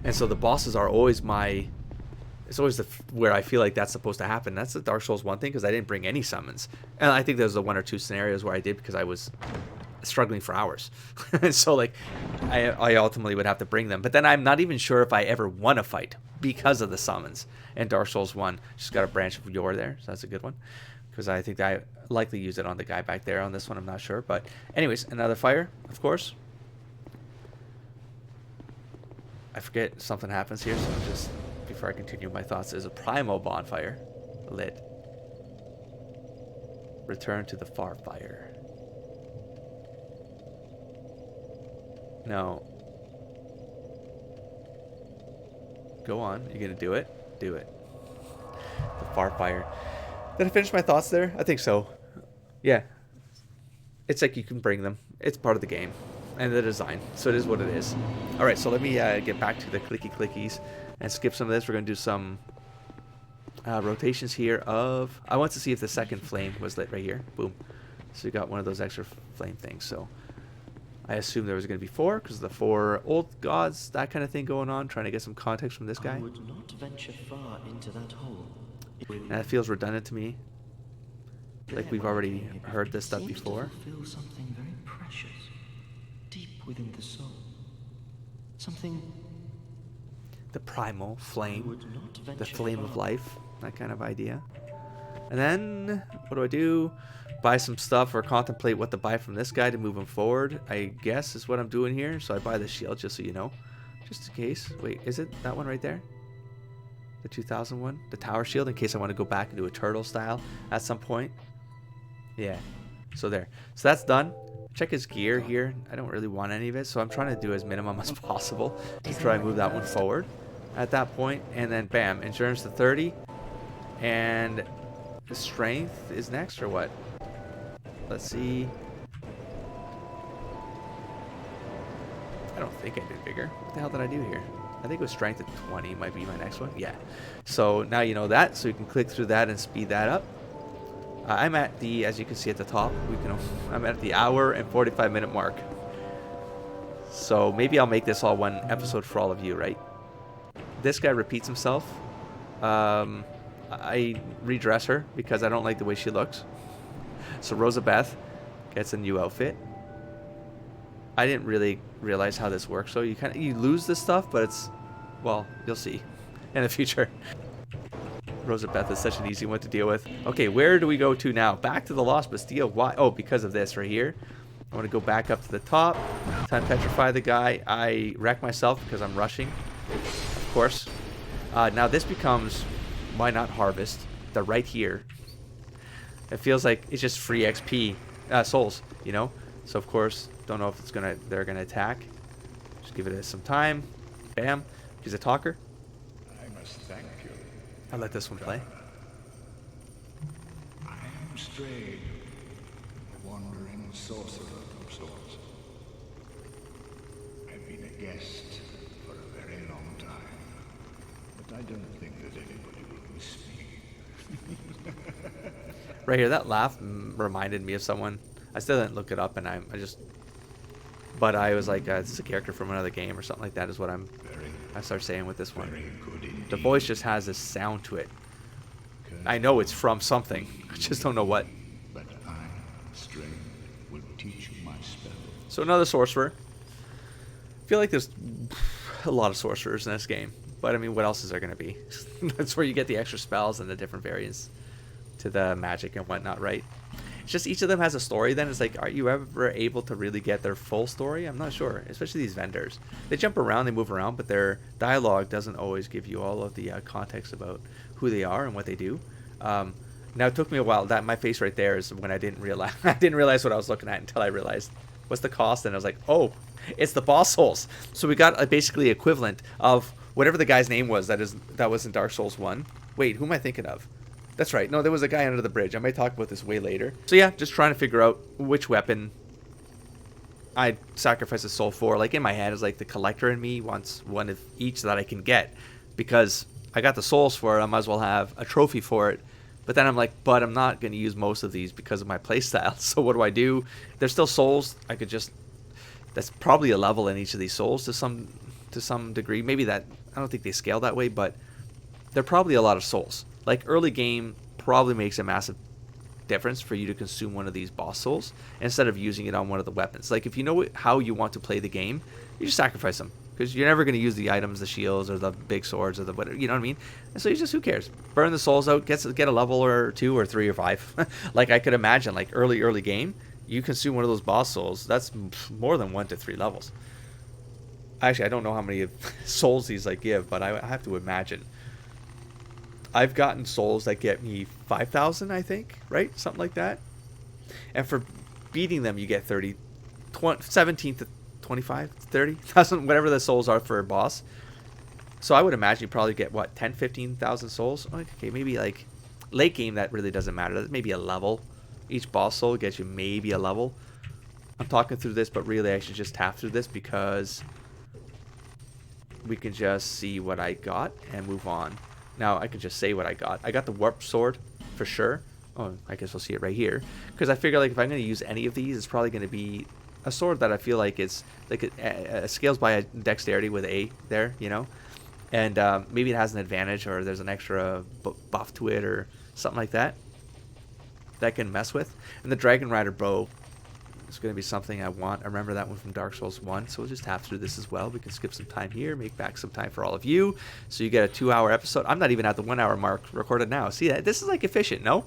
And so the bosses are always it's always where I feel like that's supposed to happen. That's the Dark Souls 1 thing, because I didn't bring any summons. And I think there's the 1 or 2 scenarios where I did because I was struggling for hours. And so like I ultimately would have to bring them. But then I'm not even sure if I ever won a fight because of the summons. And Dark Souls 1 just got a branch of Yor there, so that's a good one. Because I think I likely use it on the guy back there. On this one, I'm not sure. But anyways, another fire, of course. I forget something happens here, so just before I continue my thoughts, there's a Primo bonfire lit. Return to the far fire. No. Go on. You're gonna do it? Do it. The far fire. Did I finish my thoughts there? I think so. Yeah. It's like you can bring them. It's part of the game. and the design. So it is what it is. All right, so let me get back to the clicky clickies and skip some of this. We're going to do some rotations here of... I want to see if the second flame was lit right here. Boom. So you got one of those extra flame things. So I assume there was going to be 4 because the 4 old gods, that kind of thing going on. Trying to get some context from this guy. I would not venture far into that hole. And that feels redundant to me. Like we've already heard this stuff before. Feel something very precious, deep within the soul. Something. The primal flame, the flame of life, that kind of idea. And then, what do? Buy some stuff or contemplate what to buy from this guy to move him forward, I guess is what I'm doing here. So I buy the shield just so you know. Just in case. Wait, is it that one right there? The 2000 one? The tower shield in case I want to go back and do a turtle style at some point. Yeah. So there. So that's done. Check his gear here. I don't really want any of it. So I'm trying to do as minimum as possible to try and move that one forward at that point. And then bam. Endurance to 30. And the strength is next or what? Let's see. I don't think I did bigger. What the hell did I do here? I think it was strength at 20 might be my next one. Yeah. So now you know that. So you can click through that and speed that up. I'm at the, as you can see at the top, I'm at the hour and 45-minute mark. So maybe I'll make this all one episode for all of you, right? This guy repeats himself. I redress her because I don't like the way she looks. So Rosabeth gets a new outfit. I didn't really realize how this works. So you lose this stuff, but it's, well, you'll see in the future. Rosabeth is such an easy one to deal with. Okay, where do we go to now? Back to the Lost Bastille. Why? Oh, because of this right here. I want to go back up to the top. Time petrify the guy. I wreck myself because I'm rushing, of course. Now this becomes, why not harvest? They're right here. It feels like it's just free XP, souls, you know. So of course, don't know if they're gonna attack. Just give it some time. Bam. He's a talker. I must thank you. I'll let this one play. I am Strayed, a wandering sorcerer of sorts. I've been a guest for a very long time, but I don't think that anybody will miss me. Right here, that laugh reminded me of someone. I still didn't look it up, and but I was like, this is a character from another game or something like that is what I start saying with this one. The voice just has this sound to it. I know it's from something. I just don't know what. But I, Strayed, will teach you my spell. So another sorcerer. I feel like there's a lot of sorcerers in this game. But I mean, what else is there going to be? That's where you get the extra spells and the different variants to the magic and whatnot, right? It's just each of them has a story then. It's like, are you ever able to really get their full story? I'm not sure. Especially these vendors. They jump around, they move around, but their dialogue doesn't always give you all of the context about who they are and what they do. Now it took me a while. That my face right there is when I didn't realize what I was looking at until I realized what's the cost, and I was like, oh, it's the boss souls. So we got a basically equivalent of whatever the guy's name was that was in Dark Souls 1. Wait, who am I thinking of? That's right. No, there was a guy under the bridge. I may talk about this way later. So yeah, just trying to figure out which weapon I'd sacrifice a soul for. Like in my head is like the collector in me wants one of each that I can get, because I got the souls for it. I might as well have a trophy for it. But then I'm like, but I'm not going to use most of these because of my playstyle. So what do? There's still souls. I could just, that's probably a level in each of these souls to some degree. Maybe that, I don't think they scale that way, but they're probably a lot of souls. Like early game probably makes a massive difference for you to consume one of these boss souls instead of using it on one of the weapons. Like if you know how you want to play the game, you just sacrifice them, because you're never going to use the items, the shields or the big swords or the whatever, you know what I mean? And so you just, who cares? Burn the souls out, get a level or 2 or 3 or 5. Like I could imagine, like early game, you consume one of those boss souls, that's more than 1 to 3 levels. Actually, I don't know how many souls these like give, but I have to imagine. I've gotten souls that get me 5,000, I think, right? Something like that. And for beating them, you get 17 to 25, 30,000, whatever the souls are for a boss. So I would imagine you probably get, what, 10, 15,000 souls? Okay, maybe like late game, that really doesn't matter. That's maybe a level. Each boss soul gets you maybe a level. I'm talking through this, but really I should just tap through this because we can just see what I got and move on. Now I can just say what I got. I got the warp sword for sure. Oh, I guess we'll see it right here. Because I figure like if I'm going to use any of these, it's probably going to be a sword that I feel like it's like it scales by a dexterity with A there, you know. And maybe it has an advantage or there's an extra buff to it or something like that I can mess with. And the Dragon Rider bow is going to be something I want. I remember that one from Dark Souls 1, so we'll just tap through this as well. We can skip some time here, make back some time for all of you, so you get a 2-hour episode. I'm not even at the 1 hour mark recorded now. See, this is like efficient, no?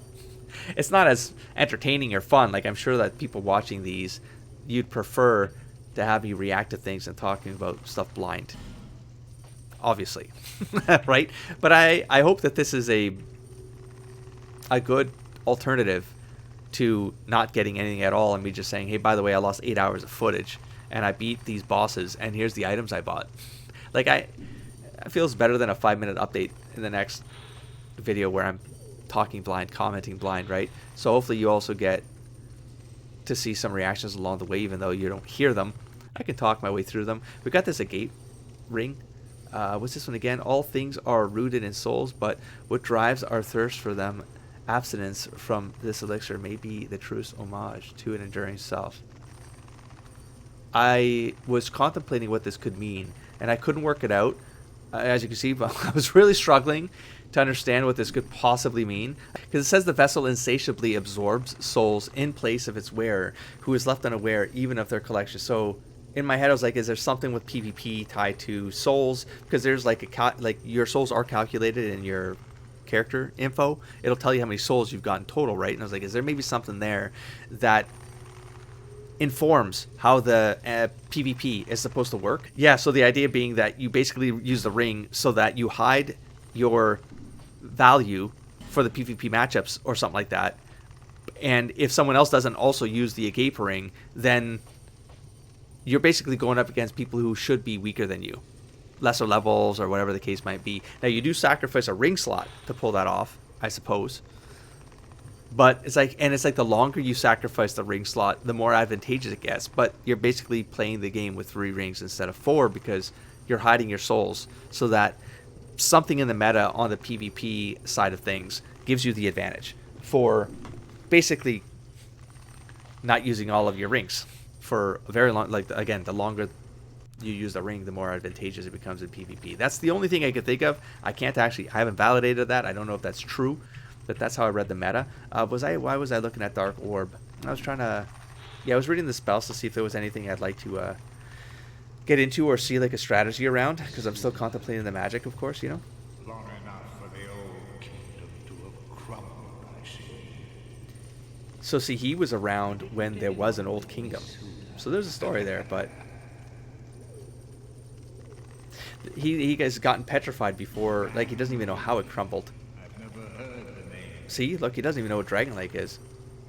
It's not as entertaining or fun. Like I'm sure that people watching these, you'd prefer to have me react to things and talking about stuff blind. Obviously, right? But I hope that this is a good alternative to not getting anything at all and me just saying, hey, by the way, I lost 8 hours of footage and I beat these bosses and here's the items I bought. Like it feels better than a 5-minute update in the next video where I'm talking blind, commenting blind, right? So hopefully you also get to see some reactions along the way, even though you don't hear them. I can talk my way through them. We got this agate ring. What's this one again? All things are rooted in souls, but what drives our thirst for them? Abstinence from this elixir may be the truest homage to an enduring self. I was contemplating what this could mean, and I couldn't work it out. As you can see, but I was really struggling to understand what this could possibly mean, because it says the vessel insatiably absorbs souls in place of its wearer, who is left unaware even of their collection. So in my head I was like, is there something with PvP tied to souls? Because there's like your souls are calculated in your character info. It'll tell you how many souls you've got in total, right? And I was like, is there maybe something there that informs how the PvP is supposed to work? Yeah, so the idea being that you basically use the ring so that you hide your value for the PvP matchups or something like that. And if someone else doesn't also use the agape ring, then you're basically going up against people who should be weaker than you, lesser levels or whatever the case might be. Now you do sacrifice a ring slot to pull that off, I suppose. But it's like the longer you sacrifice the ring slot, the more advantageous it gets. But you're basically playing the game with 3 rings instead of 4 because you're hiding your souls so that something in the meta on the PvP side of things gives you the advantage for basically not using all of your rings for a very long. Like again, the longer you use the ring, the more advantageous it becomes in PvP. That's the only thing I could think of. I haven't validated that. I don't know if that's true. But that's how I read the meta. Why was I looking at Dark Orb? I was trying to... Yeah, I was reading the spells to see if there was anything I'd like to get into or see like a strategy around. Because I'm still contemplating the magic, of course, you know? Long enough for the old kingdom to have crumbled, I see. So see, he was around when there was an old kingdom. So there's a story there, but... He has gotten petrified before... Like, he doesn't even know how it crumbled. See, look, he doesn't even know what Dragon Lake is.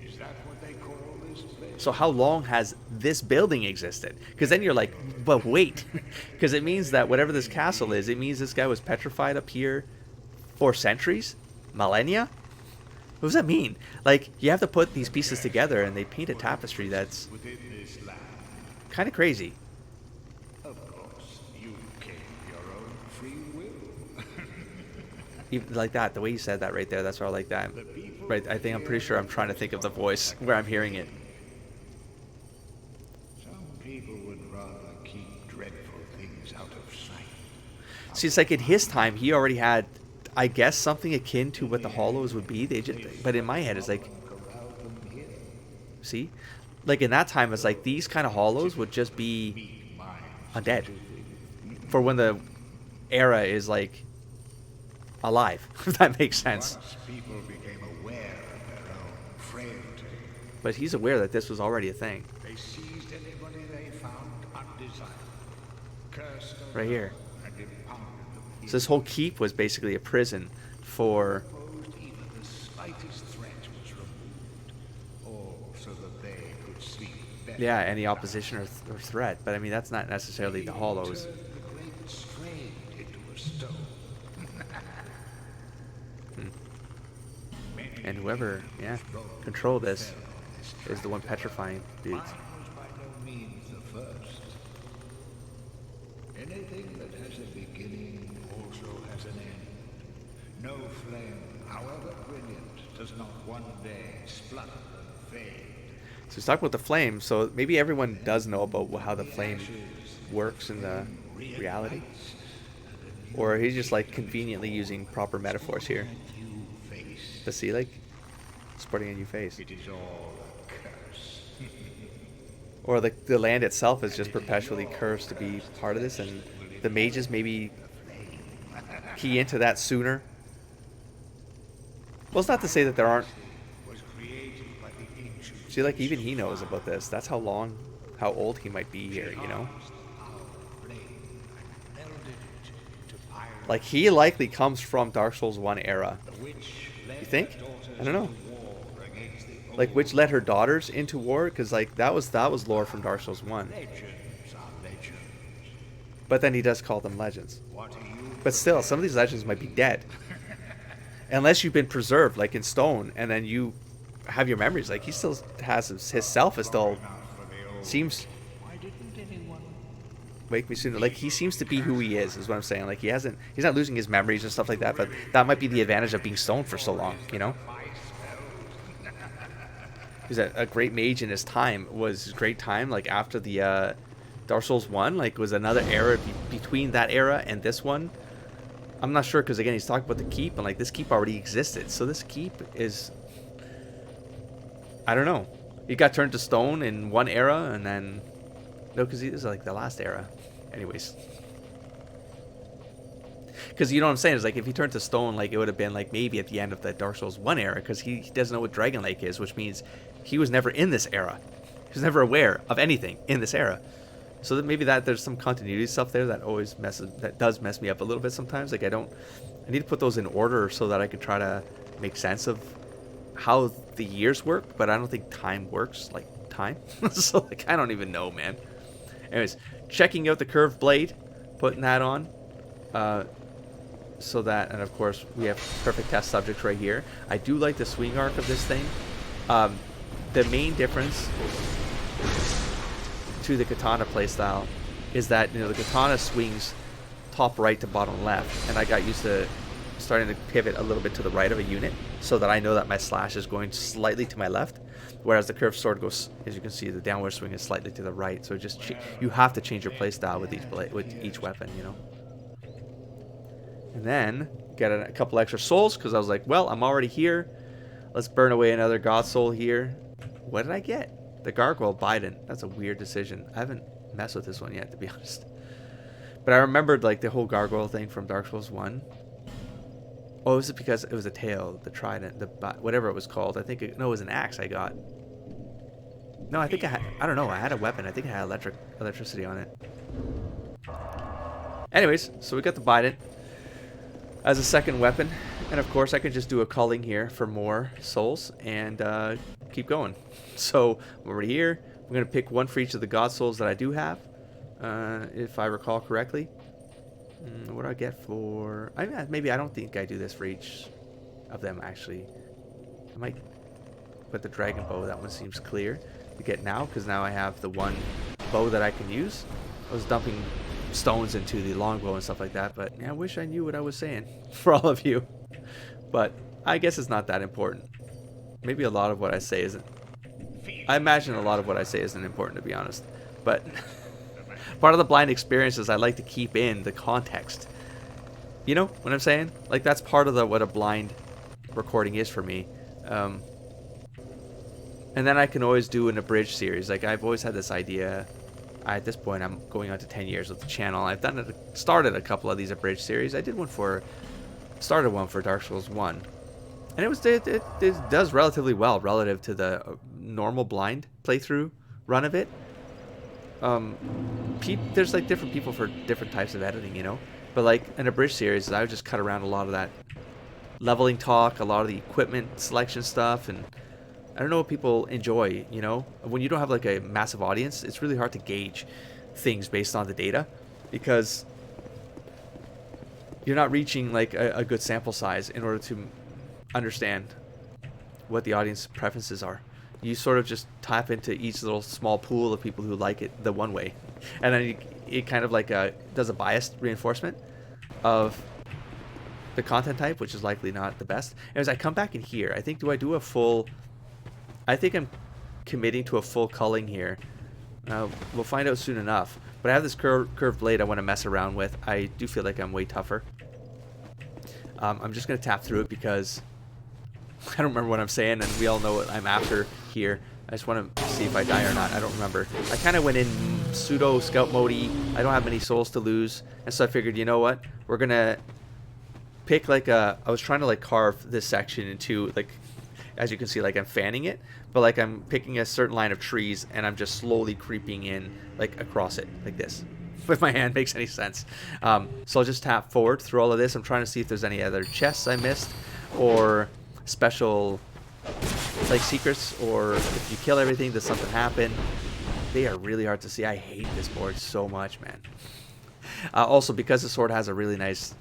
Is that what they call this place? So how long has this building existed? Because then you're like, but wait. Because it means that whatever this castle is, it means this guy was petrified up here for centuries? Millennia? What does that mean? Like, you have to put these pieces together and they paint a tapestry that's Within this land, kind of crazy. of course, you came your own free will. Even like that, the way you said that right there, that's why I like that. Right, I think I'm pretty sure I'm trying to think of the voice where I'm hearing it. Some people would rather keep dreadful things out of sight. See, it's like in his time, he already had, I guess, something akin to what the Hollows would be. But in my head, it's like, see? Like in that time, it's like these kind of Hollows would just be undead. For when the era is like alive, if that makes sense. Once people became aware of their own frailty, But he's aware that this was already a thing. they seized anybody they found undesirable, cursed them, Right here. and impounded them. So this whole keep was basically a prison for... Supposed even the slightest threat was removed, all so that they could sleep better. Yeah, any opposition or threat. But I mean, that's not necessarily the Hollows. Turned the great strain into a stone. And whoever, yeah, control this is the one petrifying dudes. Mine was by Anything that has a beginning also has an end. No flame, however brilliant, does not one day splutter and fade. So he's talking about the flame. So maybe everyone does know about how the flame works in the reality, or he's just like conveniently using proper metaphors here. But see, like sporting a new face, It is all a curse. or the land itself is just perpetually cursed to be part of this, and the mages maybe key into that sooner. Well, it's not to say that there aren't. Was created by the ancients. See, like even he knows about this. That's how old he might be here, you know? Our flame and melded it to fire. Like he likely comes from Dark Souls 1 era. The witch led You think? her daughters I don't know. to war against the Like old which led her daughters into war, because like that was lore from Dark Souls 1. legends are legends. But then he does call them legends. What are you? But still, some of these legends might be dead. Unless you've been preserved, like in stone, and then you have your memories. Like he still has his self is still Enough for the old. seems Why didn't anyone? wake me sooner. Like he seems to be who he is what I'm saying. Like he's not losing his memories and stuff like that. But that might be the advantage of being stoned for so long, you know. He's a great mage in his time. Was his great time like after the Dark Souls 1? Like was another era between that era and this one? I'm not sure, because again he's talking about the keep, and like this keep already existed. So this keep is, I don't know. He got turned to stone in one era, and then no, because he is like the last era. Anyways, because you know what I'm saying is like if he turned to stone, like it would have been like maybe at the end of the Dark Souls 1 era, because he doesn't know what Dragon Lake is, which means he was never in this era. He was never aware of anything in this era. So that maybe that there's some continuity stuff there that does mess me up a little bit sometimes. Like I need to put those in order so that I can try to make sense of how the years work, but I don't think time works like time. So like I don't even know, man. Anyways, checking out the curved blade, putting that on, so that, and of course we have perfect test subjects right here. I do like the swing arc of this thing. The main difference to the katana playstyle is that the katana swings top right to bottom left, and I got used to starting to pivot a little bit to the right of a unit so that I know that my slash is going slightly to my left, whereas the curved sword goes, as you can see, the downward swing is slightly to the right. So just you have to change your playstyle with each weapon, you know. And then get a couple extra souls, because I was like, well, I'm already here, let's burn away another god soul here. What did I get? The Gargoyle Bident. That's a weird decision. I haven't messed with this one yet, to be honest. But I remembered like the whole gargoyle thing from Dark Souls 1. Oh, was it because it was a tail, the trident, whatever it was called? I think it was an axe I got. No, I think I don't know. I had a weapon. I think I had electricity on it. Anyways, so we got the Bident as a second weapon, and of course I could just do a culling here for more souls and keep going. So I'm already here. I'm gonna pick one for each of the god souls that I do have, if I recall correctly. What do I get for? Maybe I don't think I do this for each of them actually. I might put the dragon bow. That one seems clear to get now, because now I have the one bow that I can use. I was dumping stones into the longbow and stuff like that, but yeah, I wish I knew what I was saying for all of you. But I guess it's not that important. Maybe a lot of what I say isn't. I imagine a lot of what I say isn't important, to be honest. But part of the blind experience is I like to keep in the context. You know what I'm saying? Like that's part of what a blind recording is for me. And then I can always do an abridged series. Like I've always had this idea. At this point, I'm going on to 10 years with the channel. I've started a couple of these abridged series. I did started one for Dark Souls 1. And it does relatively well relative to the normal blind playthrough run of it. There's like different people for different types of editing, you know. But like an abridged series, I would just cut around a lot of that leveling talk, a lot of the equipment selection stuff, and I don't know what people enjoy, you know. When you don't have like a massive audience, it's really hard to gauge things based on the data, because you're not reaching like a good sample size in order to understand what the audience preferences are. you sort of just tap into each little small pool of people who like it the one way, and then it kind of like does a biased reinforcement of the content type, which is likely not the best. And as I come back in here, I think, do I do a full... I think I'm committing to a full culling here. We'll find out soon enough. But I have this curved blade I want to mess around with. I do feel like I'm way tougher. I'm just going to tap through it because I don't remember what I'm saying, and we all know what I'm after here. I just want to see if I die or not. I don't remember. I kind of went in pseudo scout mode-y. I don't have many souls to lose, and so I figured, you know what? We're going to pick like a... I was trying to like carve this section into like... As you can see, like I'm fanning it, but like I'm picking a certain line of trees and I'm just slowly creeping in like across it like this. If my hand makes any sense. So I'll just tap forward through all of this. I'm trying to see if there's any other chests I missed or special like secrets, or if you kill everything, does something happen? They are really hard to see. I hate this board so much, man. Also, because the sword has a really nice,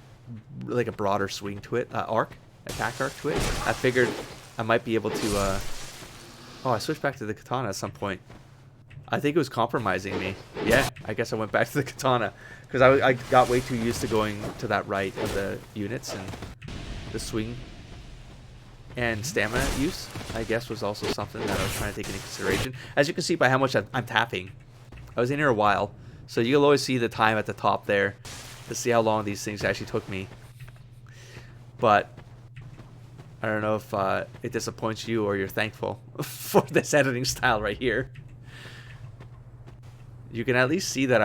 like a broader swing to it, attack arc to it, I figured I might be able to, oh, I switched back to the katana at some point. I think it was compromising me. Yeah, I guess I went back to the katana. Because I got way too used to going to that right of the units, and the swing and stamina use, I guess, was also something that I was trying to take into consideration. As you can see by how much I'm tapping. I was in here a while, so you'll always see the time at the top there to see how long these things actually took me. But I don't know if it disappoints you or you're thankful for this editing style right here. You can at least see that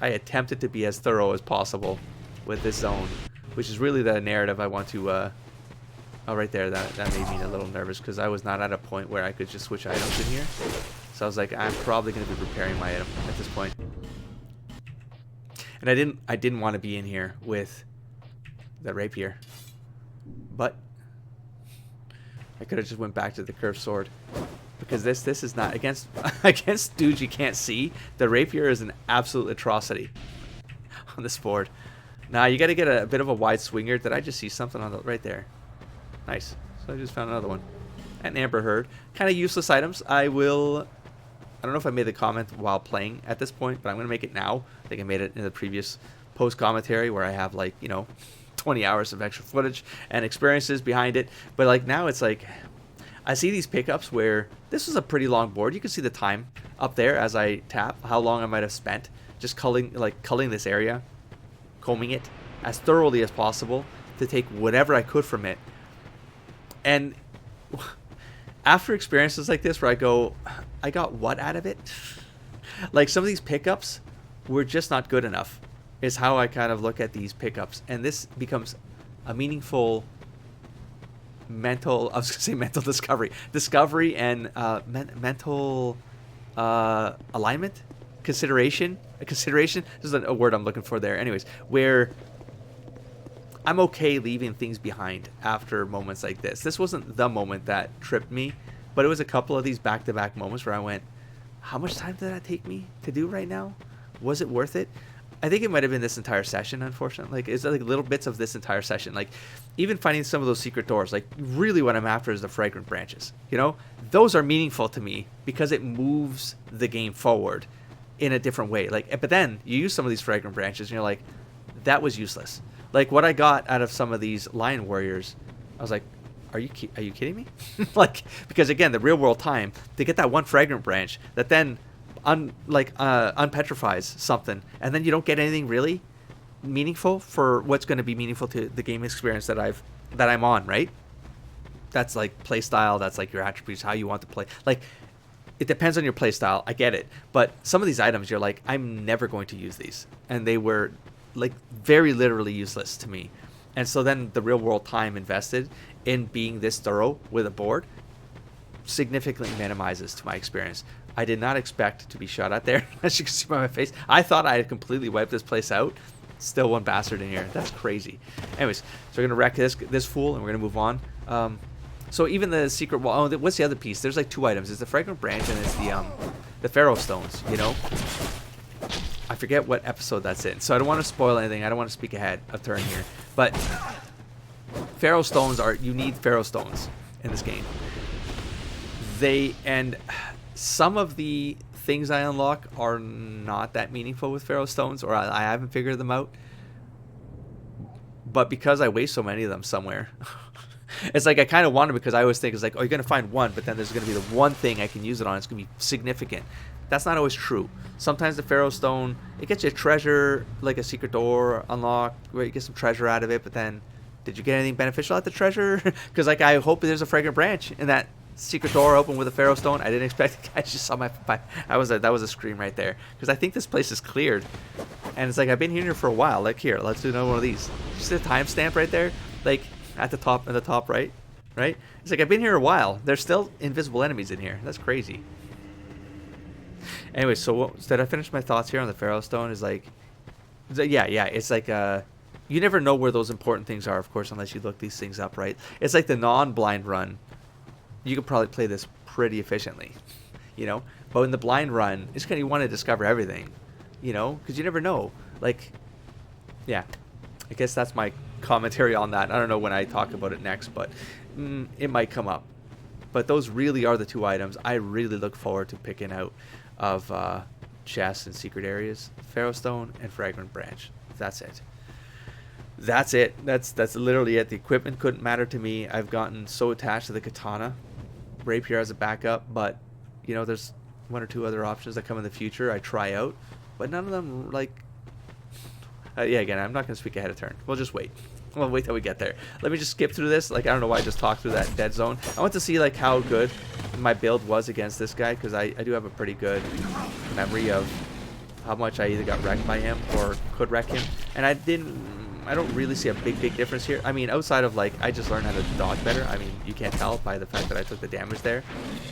I attempted to be as thorough as possible with this zone, which is really the narrative I want to... oh, right there, that made me a little nervous because I was not at a point where I could just switch items in here. So I was like, I'm probably going to be repairing my item at this point. And I didn't want to be in here with the rapier, but I could have just went back to the curved sword, because this is not against against dudes you can't see. The rapier is an absolute atrocity on this board. Now you got to get a bit of a wide swinger. Did I just see something on the right there? Nice. So I just found another one. An amber herd. Kind of useless items. I don't know if I made the comment while playing at this point, but I'm gonna make it now. I think I made it in the previous post commentary where I have, like, you know, 20 hours of extra footage and experiences behind it. But like now it's like I see these pickups where this was a pretty long board. You can see the time up there as I tap, how long I might have spent just culling this area, combing it as thoroughly as possible to take whatever I could from it. And after experiences like this where I go, I got what out of it? Like, some of these pickups were just not good enough, is how I kind of look at these pickups. And this becomes a meaningful mental, I was going to say mental discovery and mental alignment, consideration. This is a word I'm looking for there. Anyways, where I'm okay leaving things behind after moments like this. This wasn't the moment that tripped me, but it was a couple of these back-to-back moments where I went, how much time did that take me to do right now? Was it worth it? I think it might have been this entire session, unfortunately. Like, it's like little bits of this entire session. Like, even finding some of those secret doors. Like, really what I'm after is the fragrant branches. You know? Those are meaningful to me because it moves the game forward in a different way. Like, but then you use some of these fragrant branches and you're like, that was useless. Like, what I got out of some of these lion warriors, I was like, are you kidding me? Like, because again, the real world time to get that one fragrant branch that then unpetrifies something, and then you don't get anything really meaningful for what's going to be meaningful to the game experience that I'm on, right? That's like play style, that's like your attributes, how you want to play. Like, it depends on your play style, I get it, but some of these items you're like, I'm never going to use these, and they were like very literally useless to me. And so then the real world time invested in being this thorough with a board significantly minimizes to my experience. I did not expect to be shot at there, as you can see by my face. I thought I had completely wiped this place out. Still one bastard in here. That's crazy. Anyways, so we're going to wreck this fool, and we're going to move on. So even the secret wall... Oh, what's the other piece? There's like two items. It's the fragrant branch, and it's the pharaoh stones, you know? I forget what episode that's in, so I don't want to spoil anything. I don't want to speak ahead of turn here. But pharaoh stones you need pharaoh stones in this game. And some of the things I unlock are not that meaningful with Pharaoh Stones, or I haven't figured them out. But because I waste so many of them somewhere, it's like I kind of want them, because I always think it's like, oh, you're going to find one, but then there's going to be the one thing I can use it on. It's going to be significant. That's not always true. Sometimes the Pharaoh Stone, it gets you a treasure, like a secret door unlock, where you get some treasure out of it, but then did you get anything beneficial out the treasure? Because like I hope there's a fragrant branch in that secret door open with a Pharaoh Stone. I didn't expect it. I just saw that was a scream right there, because I think this place is cleared, and it's like I've been here for a while. Like, here, let's do another one of these. You see the timestamp right there, like at the top right. It's like I've been here a while. There's still invisible enemies in here. That's crazy. Anyway, so did I finish my thoughts here on the Pharaoh Stone? Is like, yeah, it's like you never know where those important things are, of course, unless you look these things up, right? It's like the non-blind run. You could probably play this pretty efficiently, you know? But in the blind run, it's kind of, you want to discover everything, you know? Because you never know. Like, yeah. I guess that's my commentary on that. I don't know when I talk about it next, but it might come up. But those really are the two items I really look forward to picking out of chests and secret areas. Pharaoh Stone and Fragrant Branch. That's it. That's literally it. The equipment couldn't matter to me. I've gotten so attached to the katana. Rapier as a backup, but you know, there's one or two other options that come in the future I try out, but none of them like yeah, again, I'm not going to speak ahead of turn. We'll just wait. We'll wait till we get there. Let me just skip through this. Like, I don't know why I just talked through that dead zone. I want to see like how good my build was against this guy, because I do have a pretty good memory of how much I either got wrecked by him or could wreck him, and I don't really see a big difference here. I mean, outside of like, I just learned how to dodge better. I mean, you can't tell by the fact that I took the damage there,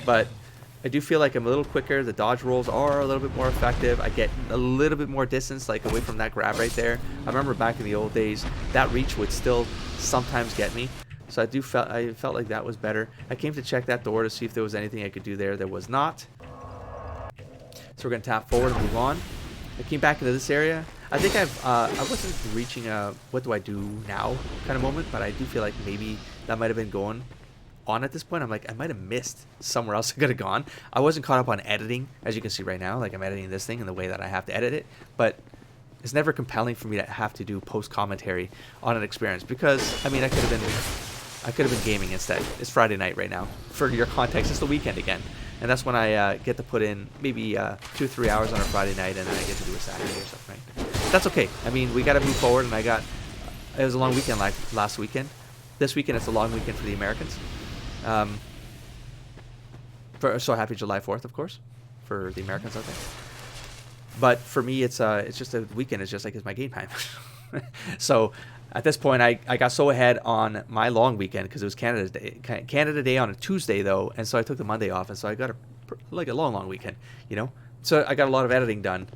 but I do feel like I'm a little quicker. The dodge rolls are a little bit more effective. I get a little bit more distance, like away from that grab right there. I remember back in the old days, that reach would still sometimes get me. So I felt like that was better. I came to check that door to see if there was anything I could do there. There was not. So we're gonna tap forward and move on. I came back into this area. I think I wasn't reaching a what do I do now kind of moment, but I do feel like maybe that might have been going on at this point. I'm like, I might have missed somewhere else I could have gone. I wasn't caught up on editing, as you can see right now. Like, I'm editing this thing in the way that I have to edit it, but it's never compelling for me to have to do post commentary on an experience, because I mean, I could have been gaming instead. It's Friday night right now. For your context, it's the weekend again, and that's when I get to put in maybe 2 or 3 hours on a Friday night, and then I get to do a Saturday or something. Right? That's okay. I mean, we got to move forward, and it was a long weekend like last weekend. This weekend it's a long weekend for the Americans. So happy July 4th, of course, for the Americans out there. But for me, it's just a weekend. It's just like it's my game time. So at this point, I got so ahead on my long weekend because it was Canada Day on a Tuesday though, and so I took the Monday off, and so I got a long weekend, you know. So I got a lot of editing done,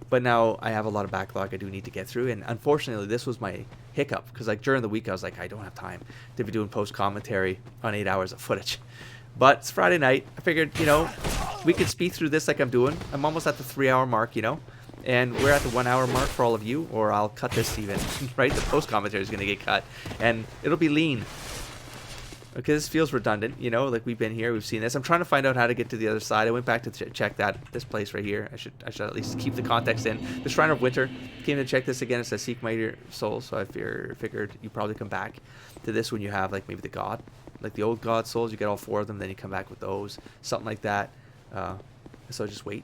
but now I have a lot of backlog I do need to get through, and unfortunately, this was my hiccup, because like during the week I was like, I don't have time to be doing post commentary on 8 hours of footage. But it's Friday night. I figured, you know, we could speed through this like I'm doing. I'm almost at the 3 hour mark, you know, and we're at the 1 hour mark for all of you, or I'll cut this even, right? The post commentary is going to get cut, and it'll be lean. Okay, this feels redundant, you know, like we've been here, we've seen this. I'm trying to find out how to get to the other side. I went back to check this place right here. I should at least keep the context in. The Shrine of Winter. Came to check this again. It says seek mightier souls, so I figured you probably come back to this when you have like maybe the god, like the old god souls. You get all 4 of them, then you come back with those, something like that. So just wait.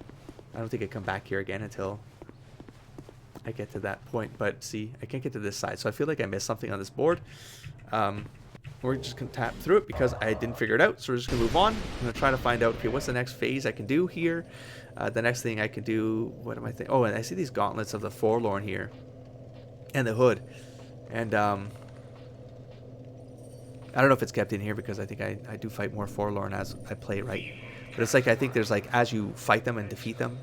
I don't think I come back here again until I get to that point. But see, I can't get to this side, so I feel like I missed something on this board. We're just going to tap through it because I didn't figure it out. So we're just going to move on. I'm going to try to find out, okay, what's the next phase I can do here? The next thing I can do, what am I thinking? Oh, and I see these gauntlets of the Forlorn here. And the hood. And I don't know if it's kept in here because I think I do fight more Forlorn as I play it right. But it's like, I think there's like, as you fight them and defeat them,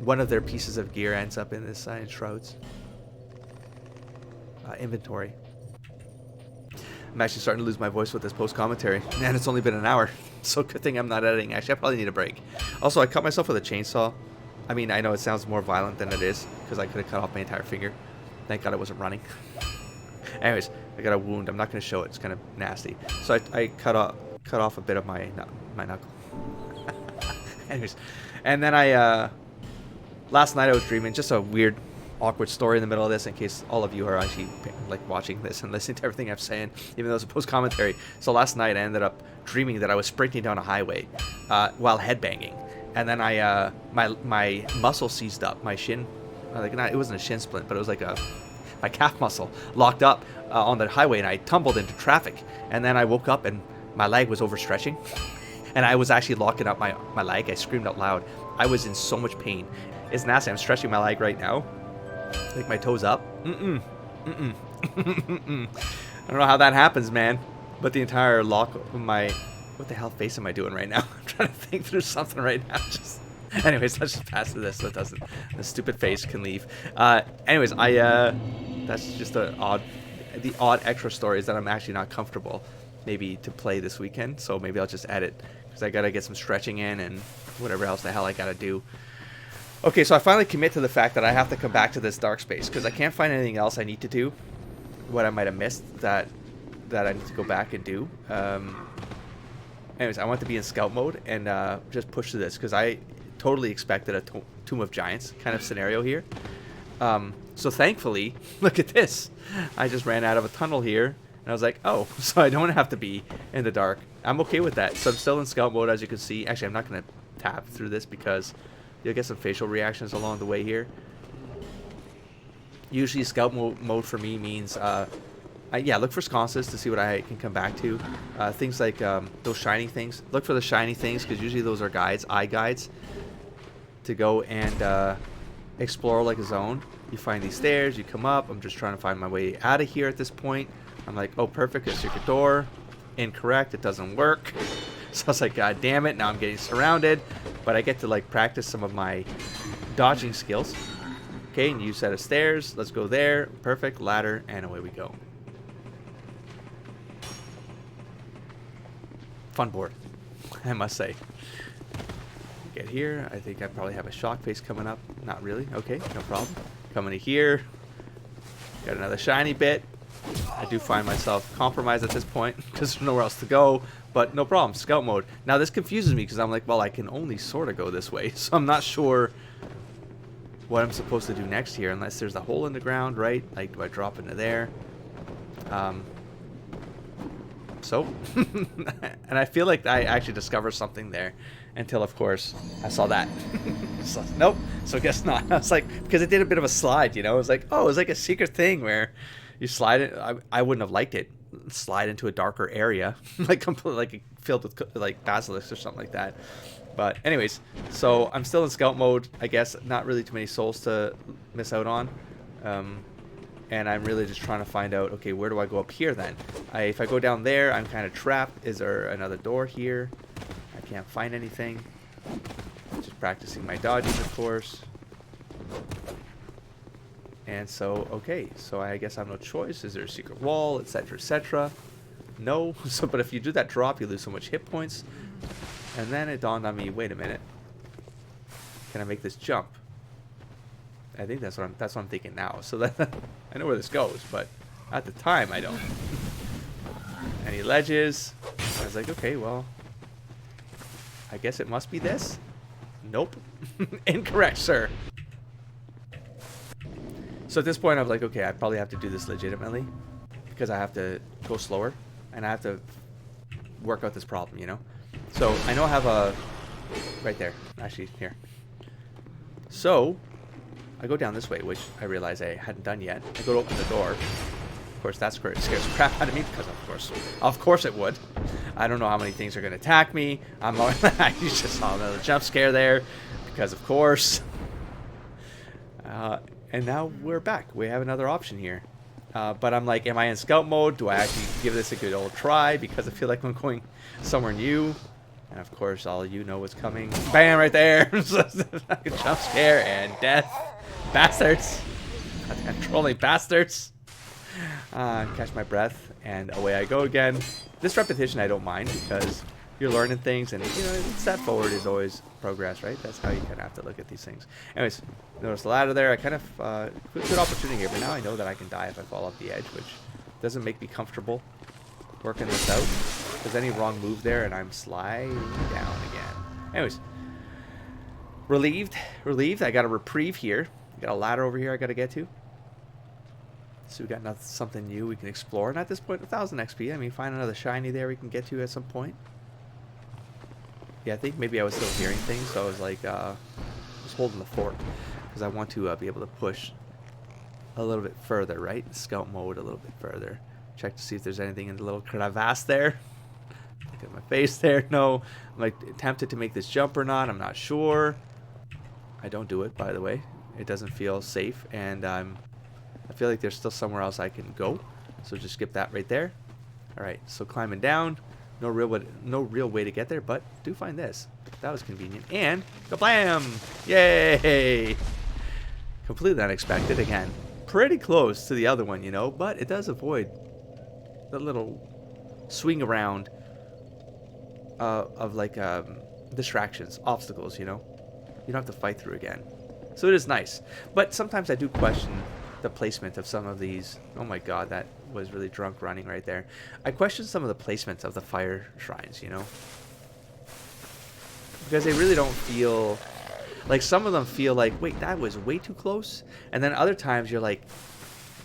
one of their pieces of gear ends up in this in Shrouds. Inventory. I'm actually starting to lose my voice with this post-commentary. Man, it's only been an hour. So good thing I'm not editing. Actually, I probably need a break. Also, I cut myself with a chainsaw. I mean, I know it sounds more violent than it is, because I could have cut off my entire finger. Thank God it wasn't running. Anyways, I got a wound. I'm not going to show it. It's kind of nasty. So I cut off a bit of my knuckle. Anyways, and then last night I was dreaming, just a weird, awkward story in the middle of this, in case all of you are actually like watching this and listening to everything I'm saying, even though it's a post commentary. So last night I ended up dreaming that I was sprinting down a highway while headbanging, and then my muscle seized up, my shin, it wasn't a shin splint, but it was like my calf muscle locked up on the highway, and I tumbled into traffic, and then I woke up and my leg was overstretching. And I was actually locking up my leg. I screamed out loud. I was in so much pain. It's nasty. I'm stretching my leg right now. Like my toes up. I don't know how that happens, man. But the entire lock of my... What the hell face am I doing right now? I'm trying to think through something right now. Anyways, let's just pass through this so it doesn't... The stupid face can leave. Anyways, that's just the odd extra story is that I'm actually not comfortable maybe to play this weekend. So maybe I'll just edit. Because I gotta get some stretching in and whatever else the hell I gotta do. Okay, so I finally commit to the fact that I have to come back to this dark space because I can't find anything else I need to do. What I might have missed that I need to go back and do. Anyways, I want to be in scout mode and just push through this because I totally expected a Tomb of Giants kind of scenario here. So thankfully, look at this. I just ran out of a tunnel here and I was like, oh, so I don't have to be in the dark. I'm okay with that. So I'm still in scout mode, as you can see. Actually, I'm not going to tap through this because you'll get some facial reactions along the way here. Usually scout mode for me means, yeah, look for sconces to see what I can come back to. Things like those shiny things. Look for the shiny things because usually those are guides, eye guides, to go and explore like a zone. You find these stairs, you come up. I'm just trying to find my way out of here at this point. I'm like, oh, perfect, a secret door. Incorrect, it doesn't work. So I was like, god damn it, now I'm getting surrounded. But I get to like practice some of my dodging skills. Okay, new set of stairs. Let's go there. Perfect, ladder, and away we go. Fun board, I must say. Get here. I think I probably have a shock face coming up. Not really. Okay, no problem. Coming to here. Got another shiny bit. I do find myself compromised at this point because there's nowhere else to go. But no problem. Scout mode. Now this confuses me because I'm like, well, I can only sort of go this way. So I'm not sure what I'm supposed to do next here unless there's a hole in the ground, right? Like, do I drop into there? So, and I feel like I actually discovered something there until, of course, I saw that. So, nope. So guess not. I was like, because it did a bit of a slide, you know? It was like, oh, it was like a secret thing where you slide it. I wouldn't have liked it. Slide into a darker area, like completely, like filled with like basilisks or something like that. But anyways, so I'm still in scout mode. I guess not really too many souls to miss out on. And I'm really just trying to find out, okay, where do I go up here then? If I go down there, I'm kind of trapped. Is there another door here? I can't find anything. Just practicing my dodging, of course. And so, okay, so I guess I have no choice. Is there a secret wall, etc., etc.? No. So, but if you do that drop, you lose so much hit points. And then it dawned on me, wait a minute. Can I make this jump? I think that's what I'm thinking now. So that I know where this goes, but at the time I don't. Any ledges? I was like, okay, well, I guess it must be this. Nope. Incorrect, sir. So at this point, I'm like, okay, I probably have to do this legitimately because I have to go slower and I have to work out this problem, you know? So I know I have a right there, actually here. So I go down this way, which I realize I hadn't done yet. I go to open the door. Of course, that scares the crap out of me because, of course it would. I don't know how many things are going to attack me. I just saw another jump scare there because, of course. And now we're back. We have another option here. But I'm like, am I in scout mode? Do I actually give this a good old try? Because I feel like I'm going somewhere new. And of course, all you know what's coming. Bam, right there. Jump scare and death. Bastards. Trolling bastards. Catch my breath. And away I go again. This repetition I don't mind because you're learning things. And, you know, step forward is always progress, right? That's how you kind of have to look at these things. Anyways, notice the ladder there. I kind of, good opportunity here. But now I know that I can die if I fall off the edge, which doesn't make me comfortable working this out. If there's any wrong move there and I'm sliding down again. Anyways, Relieved. Relieved. I got a reprieve here. Got a ladder over here I got to get to. So we got nothing, something new we can explore. And at this point, 1,000 XP. I mean, find another shiny there we can get to at some point. Yeah, I think maybe I was still hearing things, so I was like, just holding the fort. Because I want to be able to push a little bit further, right? Scout mode a little bit further. Check to see if there's anything in the little crevasse there. Look at my face there. No. I'm like tempted to make this jump or not. I'm not sure. I don't do it, by the way. It doesn't feel safe, and I feel like there's still somewhere else I can go. So just skip that right there. All right, so climbing down. No real way to get there, but do find this. That was convenient. And kablam! Yay! Completely unexpected again. Pretty close to the other one, you know, but it does avoid the little swing around of like distractions, obstacles, you know. You don't have to fight through again. So it is nice. But sometimes I do question the placement of some of these. Oh my god, that was really drunk running right there. I question some of the placements of the fire shrines, you know. Because they really don't feel... Like, some of them feel like, wait, that was way too close. And then other times you're like,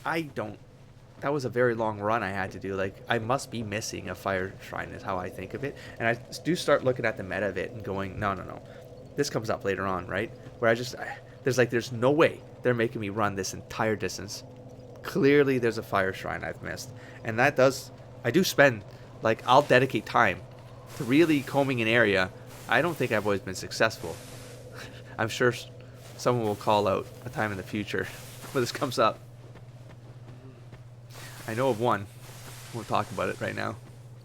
that was a very long run I had to do. Like, I must be missing a fire shrine is how I think of it. And I do start looking at the meta of it and going, no. This comes up later on, right? Where there's no way they're making me run this entire distance. Clearly there's a fire shrine I've missed. And I do spend, like, I'll dedicate time to really combing an area. I don't think I've always been successful. I'm sure someone will call out a time in the future where this comes up. I know of one. We'll talk about it right now.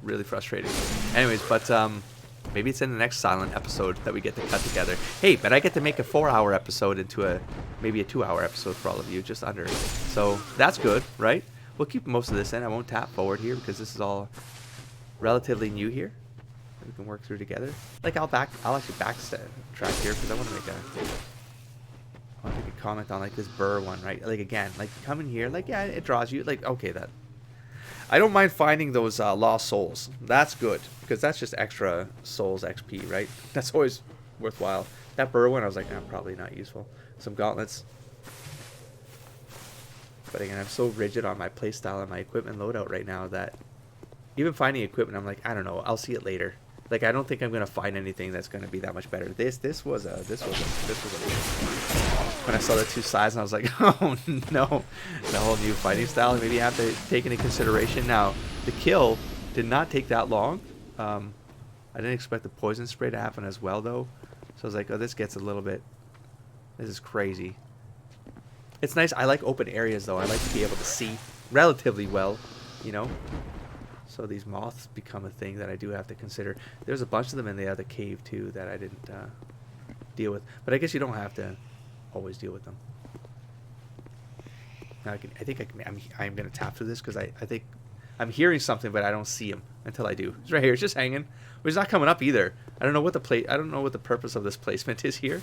Really frustrating. Anyways, but maybe it's in the next silent episode that we get to cut together. Hey, but I get to make a 4-hour episode into maybe a 2-hour episode for all of you, just under. So that's good, right? We'll keep most of this in. I won't tap forward here because this is all relatively new here. We can work through together. Like I'll actually backtrack here because I want to make a comment on like this burr one, right? Like again, like come in here, like yeah, it draws you. Like okay, that I don't mind finding those lost souls. That's good because that's just extra souls XP, right? That's always worthwhile. That burr one, I was like, probably not useful. Some gauntlets. But again, I'm so rigid on my playstyle and my equipment loadout right now that even finding equipment, I'm like, I don't know, I'll see it later. Like I don't think I'm gonna find anything that's gonna be that much better. This was a when I saw the two sides and I was like, oh no, the whole new fighting style. Maybe you have to take into consideration. Now the kill did not take that long. I didn't expect the poison spray to happen as well though. So I was like, oh, this gets a little bit. This is crazy. It's nice. I like open areas though. I like to be able to see relatively well, you know. So these moths become a thing that I do have to consider. There's a bunch of them in the other cave too that I didn't deal with. But I guess you don't have to always deal with them. Now I'm going to tap through this because I think I'm hearing something, but I don't see him until I do. He's right here. It's just hanging. But he's not coming up either. I don't know what the purpose of this placement is here.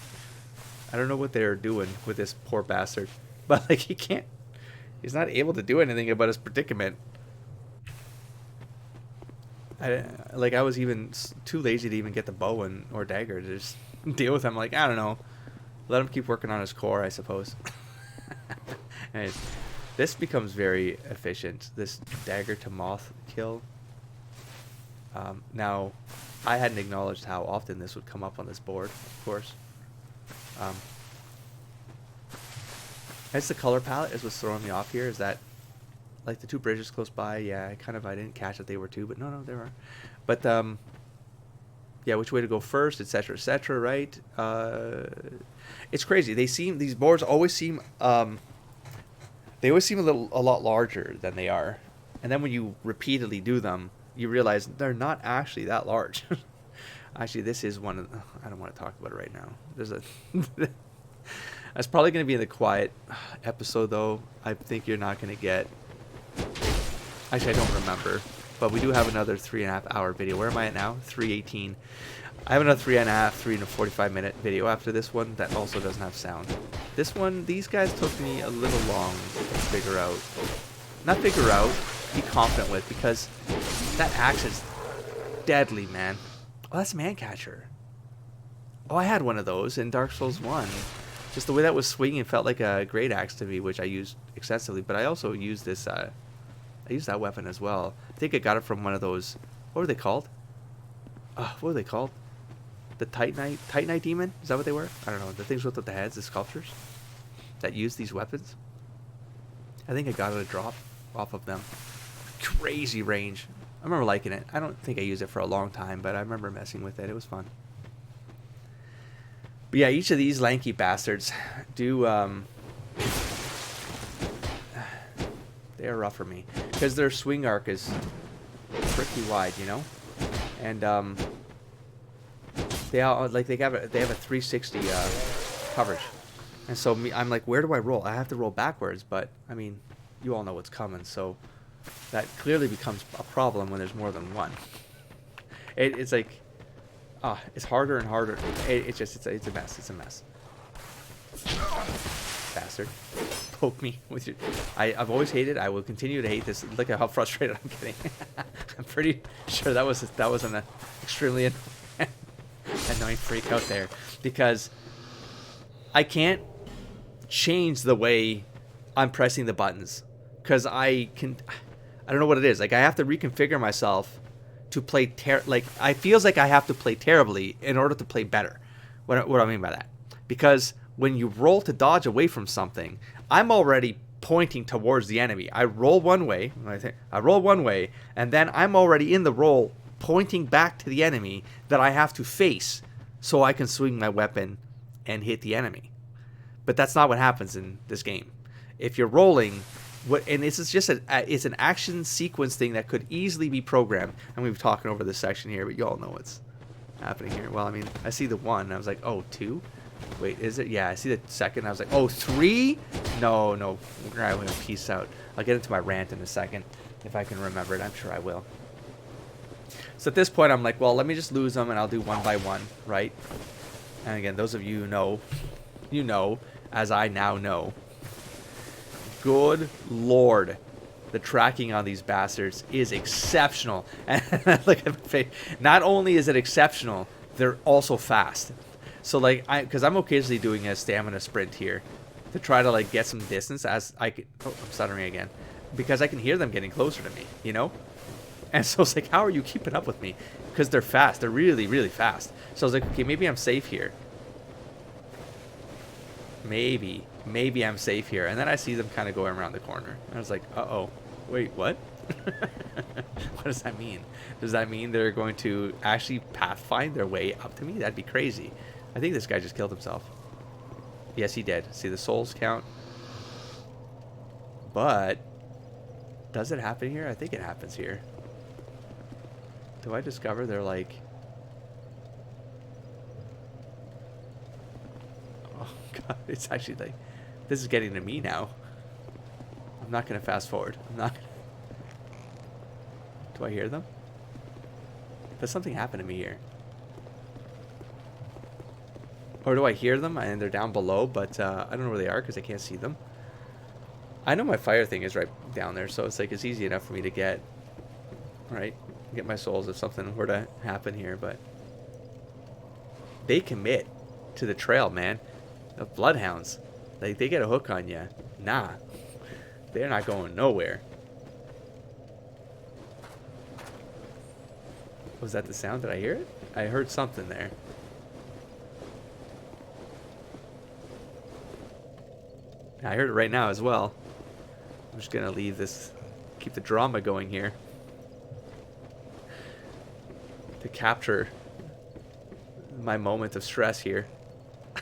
I don't know what they're doing with this poor bastard. But like he's not able to do anything about his predicament. I was even too lazy to even get the bow or dagger to just deal with him. Like, I don't know. Let him keep working on his core, I suppose. Anyways, this becomes very efficient. This dagger to moth kill. Now, I hadn't acknowledged how often this would come up on this board, of course. It's the color palette is what's throwing me off here. Is that like the two bridges close by? Yeah, I didn't catch that they were two, but no, there are. But yeah, which way to go first, etc., right? It's crazy. These boards always seem they always seem a lot larger than they are, and then when you repeatedly do them, you realize they're not actually that large. Actually, this is one of I don't want to talk about it right now. There's a that's probably going to be in the quiet episode though. I think you're not going to get. Actually, I don't remember, but we do have another 3.5-hour video. Where am I at now? 3:18. I have another 3 and a 45-minute video after this one that also doesn't have sound. This one, these guys took me a little long to figure out. Not figure out, be confident with, because that axe is deadly, man. Oh, that's Mancatcher. Oh, I had one of those in Dark Souls 1. Just the way that was swinging felt like a great axe to me, which I used extensively. But I also used this, I used that weapon as well. I think I got it from one of those, what were they called? What were they called? The Titanite Demon? Is that what they were? I don't know. The things with the heads, the sculptures that use these weapons. I think I got it a drop off of them. Crazy range. I remember liking it. I don't think I used it for a long time, but I remember messing with it. It was fun. But yeah, each of these lanky bastards do, they are rough for me. Because their swing arc is pretty wide, you know? And, they all, like, they have a 360, coverage. And so I'm like, where do I roll? I have to roll backwards, but, I mean, you all know what's coming, so that clearly becomes a problem when there's more than one. It's like, it's harder and harder. It's a mess. It's a mess. Bastard. Poke me with your... I've always hated, I will continue to hate this. Look at how frustrated I'm getting. I'm pretty sure that was an extremely annoying freak out there. Because I can't change the way I'm pressing the buttons. Because I don't know what it is. Like, I have to reconfigure myself to play I feels like I have to play terribly in order to play better. What do I mean by that? Because when you roll to dodge away from something, I'm already pointing towards the enemy. I roll one way, and then I'm already in the roll pointing back to the enemy that I have to face so I can swing my weapon and hit the enemy. But that's not what happens in this game. If you're rolling, and this is just it's an action sequence thing that could easily be programmed. And we've talking over this section here, but you all know what's happening here. Well, I mean, I see the one. I was like, oh, 2? Wait, is it? Yeah, I see the second. I was like, oh, 3? No. All right, well, peace out. I'll get into my rant in a second if I can remember it. I'm sure I will. So at this point, I'm like, well, let me just lose them, and I'll do one by one, right? And again, those of you who know, you know, as I now know. Good Lord. The tracking on these bastards is exceptional. And look at my face. Not only is it exceptional, they're also fast. So, like, because I'm occasionally doing a stamina sprint here to try to, like, get some distance as I can... Oh, I'm stuttering again. Because I can hear them getting closer to me, you know? And so it's like, how are you keeping up with me? Because they're fast. They're really, really fast. So I was like, okay, maybe I'm safe here. Maybe I'm safe here. And then I see them kind of going around the corner. And I was like, uh-oh. Wait, what? What does that mean? Does that mean they're going to actually pathfind their way up to me? That'd be crazy. I think this guy just killed himself. Yes, he did. See the souls count? But does it happen here? I think it happens here. Do I discover they're like... Oh, God. It's actually like... This is getting to me now. I'm not going to fast forward. I'm not gonna... Do I hear them? Does something happen to me here? Or do I hear them and they're down below, but I don't know where they are because I can't see them. I know my fire thing is right down there, so it's like it's easy enough for me to get, right? Get my souls if something were to happen here, but they commit to the trail, man. The bloodhounds, like they get a hook on you. Nah, they're not going nowhere. Was that the sound? Did I hear it? I heard something there. I heard it right now as well. I'm just gonna leave this, keep the drama going here. To capture my moment of stress here. I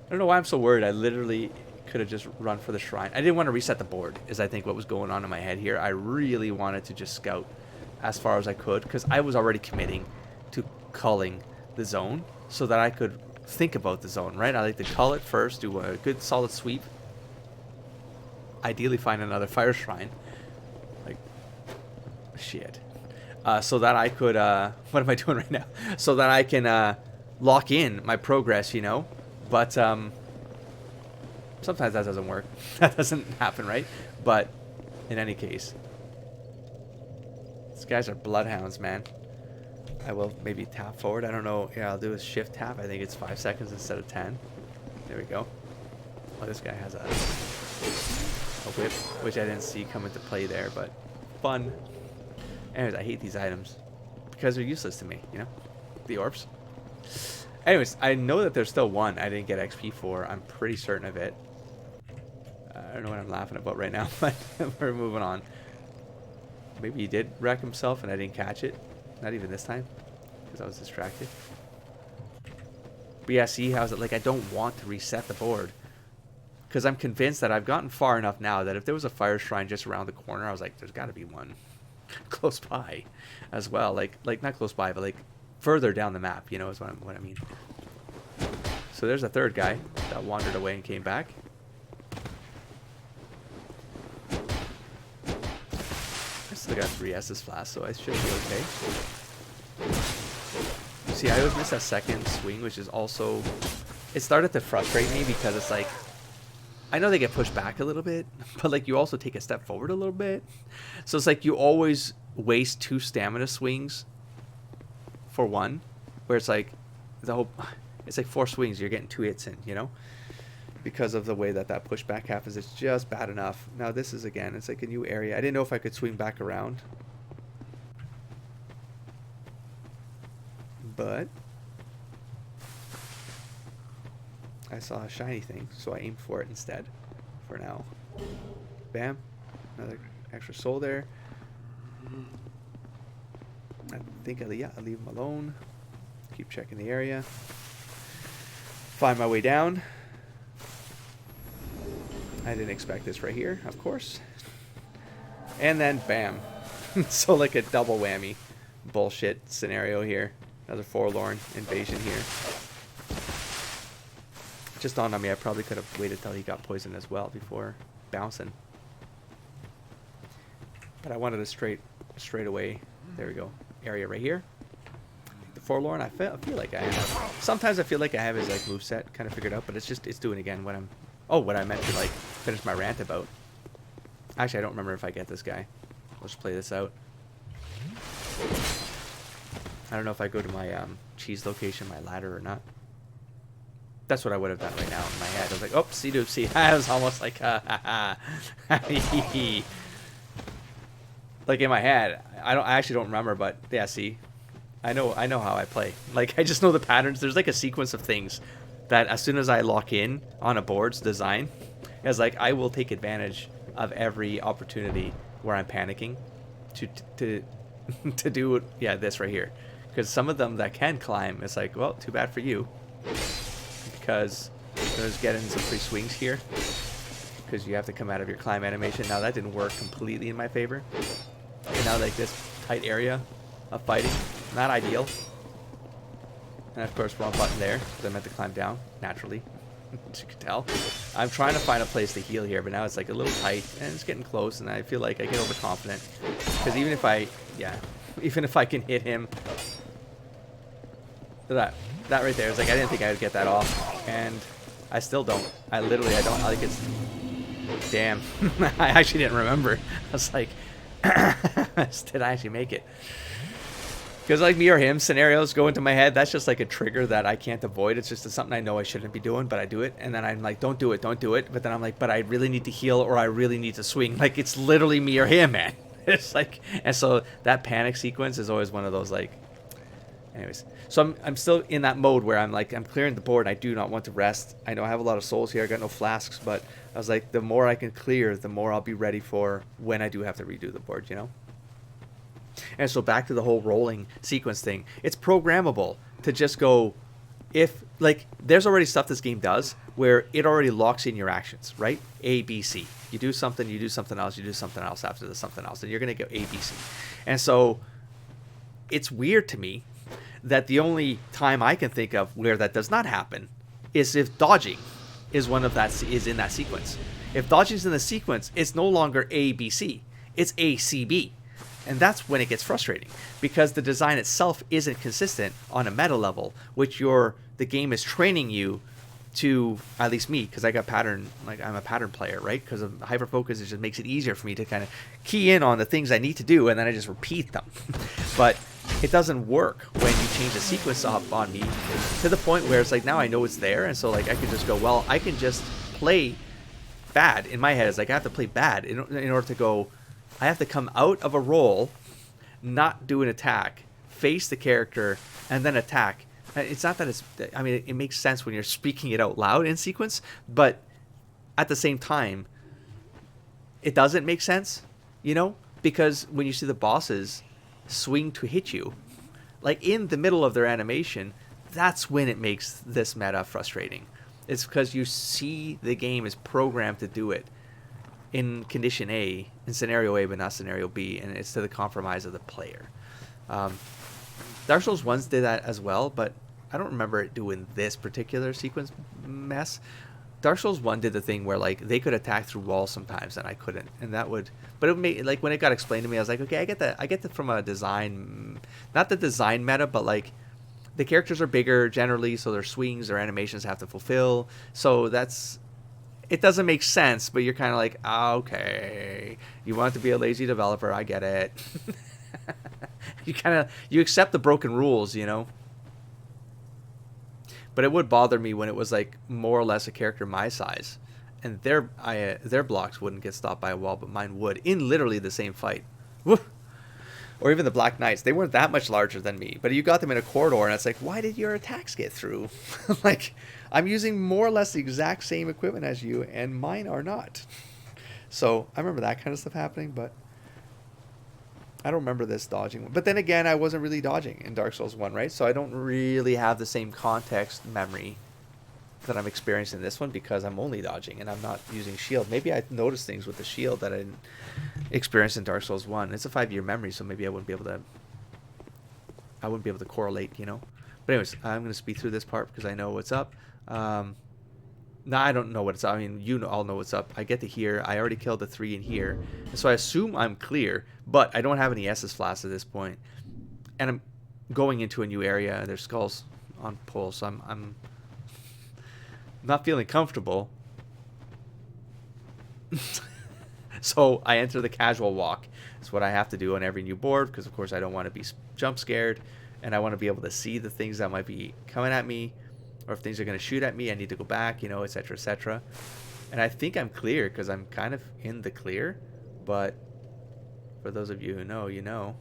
don't know why I'm so worried. I literally could have just run for the shrine. I didn't want to reset the board, is I think what was going on in my head here. I really wanted to just scout as far as I could, because I was already committing to culling the zone so that I could think about the zone, right? I like to cull it first, do a good solid sweep. Ideally find another fire shrine. Like, shit. So that I could, what am I doing right now? So that I can lock in my progress, you know? But sometimes that doesn't work. That doesn't happen, right? But in any case, these guys are bloodhounds, man. I will maybe tap forward. I don't know. Yeah, I'll do a shift tap. I think it's 5 seconds instead of 10. There we go. Oh, this guy has a whip, which I didn't see come into play there, but fun. Anyways, I hate these items because they're useless to me, you know? The orbs. Anyways, I know that there's still one I didn't get XP for. I'm pretty certain of it. I don't know what I'm laughing about right now, but we're moving on. Maybe he did wreck himself and I didn't catch it. Not even this time, because I was distracted. But yeah, see how is it like I don't want to reset the board. Because I'm convinced that I've gotten far enough now that if there was a fire shrine just around the corner, I was like, there's got to be one close by as well. Like not close by, but like further down the map, you know, is what I mean. So there's a third guy that wandered away and came back. I still got 3 S's flask, so I should be okay. See, I always miss that second swing, which is also... It started to frustrate me because it's like... I know they get pushed back a little bit, but like you also take a step forward a little bit. So it's like you always waste 2 stamina swings for one, where it's like the whole... It's like 4 swings, you're getting 2 hits in, you know? Because of the way that pushback happens, it's just bad enough. Now this is, again, it's like a new area. I didn't know if I could swing back around. But I saw a shiny thing, so I aimed for it instead for now. Bam. Another extra soul there. I think I'll leave him alone. Keep checking the area. Find my way down. I didn't expect this right here, of course. And then bam. So like a double whammy bullshit scenario here. Another forlorn invasion here. Just dawned on me I probably could have waited till he got poisoned as well before bouncing. But I wanted a straight away. There we go. Area right here. The forlorn, I feel like I have. Sometimes I feel like I have his like moveset kind of figured out, but it's doing again what I meant to like finish my rant about. Actually, I don't remember if I get this guy. Let's play this out. I don't know if I go to my cheese location, my ladder or not. That's what I would have done right now in my head. I was like, oh, see doopsie. I was almost like, like in my head. I actually don't remember, but yeah, see, I know how I play. Like I just know the patterns. There's like a sequence of things that as soon as I lock in on a board's design, it's like I will take advantage of every opportunity where I'm panicking to do this right here. Because some of them that can climb, it's like, well, too bad for you. Because there's getting some free swings here. Because you have to come out of your climb animation. Now that didn't work completely in my favor. And now like this tight area of fighting, not ideal. And of course, wrong button there, because I meant to climb down, naturally, as you can tell. I'm trying to find a place to heal here, but now it's like a little tight, and it's getting close, and I feel like I get overconfident. Because even if I can hit him, that right there is like, I didn't think I would get that off, and I still don't. I don't. I think it's, damn, I actually didn't remember. I was like, did I actually make it? Because like me or him scenarios go into my head. That's just like a trigger that I can't avoid. It's just something I know I shouldn't be doing, but I do it. And then I'm like, don't do it. But then I'm like, but I really need to heal or I really need to swing. Like it's literally me or him, man. It's like, and so that panic sequence is always one of those like, anyways. So I'm still in that mode where I'm like, I'm clearing the board. And I do not want to rest. I know I have a lot of souls here. I got no flasks, but I was like, the more I can clear, the more I'll be ready for when I do have to redo the board, you know? And so back to the whole rolling sequence thing. It's programmable to just go, if, like, there's already stuff this game does where it already locks in your actions, right? A, B, C. You do something else, you do something else after the something else, and you're going to go A, B, C. And so it's weird to me that the only time I can think of where that does not happen is if dodging is in that sequence. If dodging's in the sequence, it's no longer A, B, C. It's A, C, B. And that's when it gets frustrating, because the design itself isn't consistent on a meta level, which the game is training you to, at least me, because I got pattern, like I'm a pattern player, right? Because of hyperfocus, it just makes it easier for me to kind of key in on the things I need to do, and then I just repeat them. But it doesn't work when you change the sequence up on me to the point where it's like now I know it's there, and so like I can just go, well, I can just play bad. In my head, it's like I have to play bad in order to go. I have to come out of a roll, not do an attack, face the character, and then attack. It's not that it's, I mean, it makes sense when you're speaking it out loud in sequence, but at the same time, it doesn't make sense, you know? Because when you see the bosses swing to hit you, like in the middle of their animation, that's when it makes this meta frustrating. It's because you see the game is programmed to do it in condition A, in scenario A, but not scenario B, and it's to the compromise of the player. Dark Souls 1 did that as well, but I don't remember it doing this particular sequence mess. Dark Souls 1 did the thing where like they could attack through walls sometimes and I couldn't, and that would, but it made, like when it got explained to me, I was like, okay, I get that from a design, not the design meta, but like the characters are bigger generally, so their swings or animations have to fulfill, so that's, it doesn't make sense, but you're kind of like, okay, you want to be a lazy developer, I get it. You accept the broken rules, you know. But it would bother me when it was like more or less a character my size, and their blocks wouldn't get stopped by a wall, but mine would in literally the same fight. Woo! Or even the Black Knights, they weren't that much larger than me, but you got them in a corridor, and it's like, why did your attacks get through? Like, I'm using more or less the exact same equipment as you, and mine are not. So I remember that kind of stuff happening, but I don't remember this dodging. But then again, I wasn't really dodging in Dark Souls 1, right? So I don't really have the same context memory that I'm experiencing in this one because I'm only dodging and I'm not using shield. Maybe I noticed things with the shield that I didn't experience in Dark Souls 1. It's a 5-year memory, so maybe I wouldn't be able to correlate, you know. But anyways, I'm going to speed through this part because I know what's up. No, I don't know what's up. I mean, you know, all know what's up. I get to here. I already killed the 3 in here. And so I assume I'm clear, but I don't have any Estus Flasks at this point. And I'm going into a new area. There's skulls on poles, so I'm not feeling comfortable. So I enter the casual walk. It's what I have to do on every new board because, of course, I don't want to be jump scared. And I want to be able to see the things that might be coming at me. Or if things are going to shoot at me, I need to go back, you know, etc., etc. And I think I'm clear because I'm kind of in the clear. But for those of you who know, you know.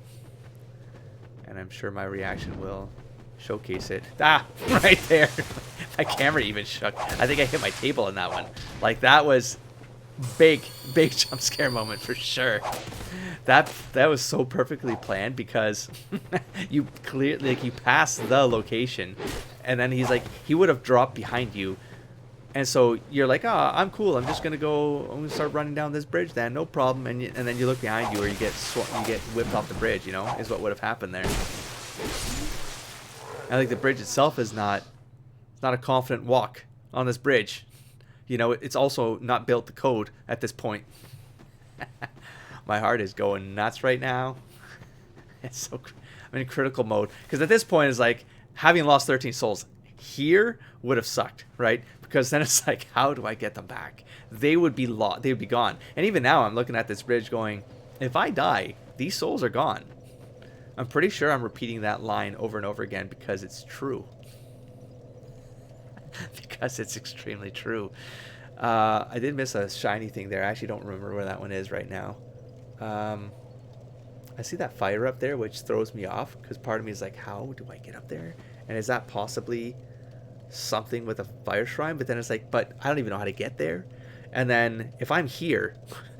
And I'm sure my reaction will showcase it. Ah, right there. My camera even shook. I think I hit my table in that one. Like, that was big jump scare moment for sure. That was so perfectly planned because you clearly, like, you pass the location and then he's like, he would have dropped behind you, and so you're like, oh, I'm cool, I'm just gonna start running down this bridge then, no problem. And then you look behind you or you get whipped off the bridge, you know, is what would have happened there. I think the bridge itself is not a confident walk on this bridge, you know. It's also not built to code at this point. My heart is going nuts right now. It's so, I'm in critical mode because at this point it's like having lost 13 souls here would have sucked, right? Because then it's like, how do I get them back? They would be lost. They would be gone. And even now I'm looking at this bridge going, if I die, these souls are gone. I'm pretty sure I'm repeating that line over and over again because it's true. Because it's extremely true. I did miss a shiny thing there. I actually don't remember where that one is right now. I see that fire up there, which throws me off because part of me is like, how do I get up there? And is that possibly something with a fire shrine? But then it's like, but I don't even know how to get there. And then if I'm here,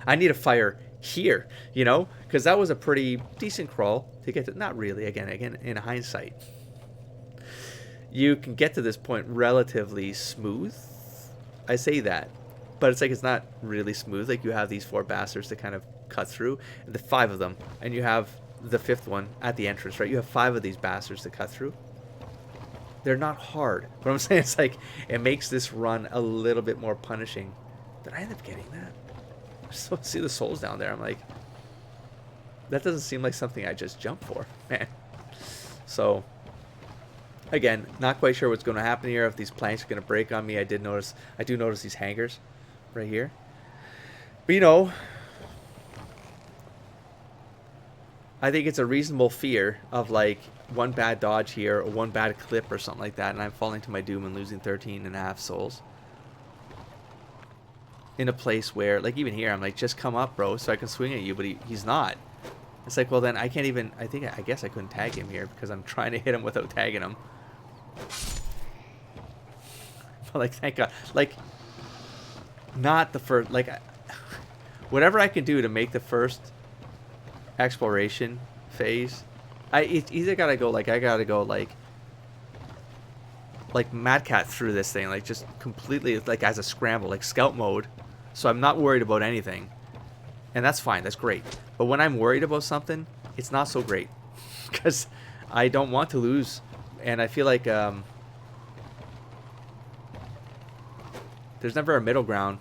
I need a fire here, you know, because that was a pretty decent crawl to get to. Not really, again in hindsight, you can get to this point relatively smooth. I say that, but it's like it's not really smooth. Like, you have these 4 bastards to kind of cut through, and the 5 of them, and you have the 5th one at the entrance, right? You have 5 of these bastards to cut through. They're not hard. What I'm saying is, like, it makes this run a little bit more punishing. Did I end up getting that? I still see the souls down there. I'm like, that doesn't seem like something I just jumped for, man. So, again, not quite sure what's going to happen here. If these planks are going to break on me, I do notice these hangers right here. But, you know, I think it's a reasonable fear of, like, one bad dodge here or one bad clip or something like that, and I'm falling to my doom and losing 13.5 souls. In a place where, like, even here, I'm like, just come up, bro, so I can swing at you, but he's not. It's like, well, then I can't even, I guess I couldn't tag him here because I'm trying to hit him without tagging him. But, like, thank God. Like, not the first, like, whatever I can do to make the first exploration phase, it's either gotta go, like, I gotta go, like Mad Cat through this thing, like, just completely, like, as a scramble, like, scout mode, so I'm not worried about anything. And that's fine, that's great. But when I'm worried about something, it's not so great. Because I don't want to lose. And I feel like there's never a middle ground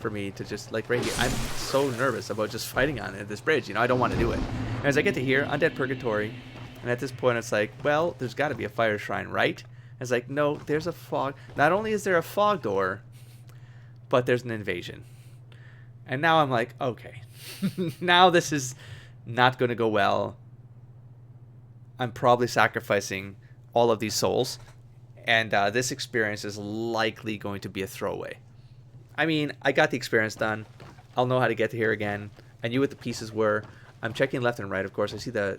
for me to just, like, right here. I'm so nervous about just fighting on this bridge, you know, I don't want to do it. And as I get to here, Undead Purgatory, and at this point it's like, well, there's got to be a fire shrine, right? And it's like, no, there's a fog. Not only is there a fog door, but there's an invasion. And now I'm like, okay, now this is not going to go well. I'm probably sacrificing all of these souls, and this experience is likely going to be a throwaway. I mean, I got the experience done. I'll know how to get to here again. I knew what the pieces were. I'm checking left and right, of course. I see the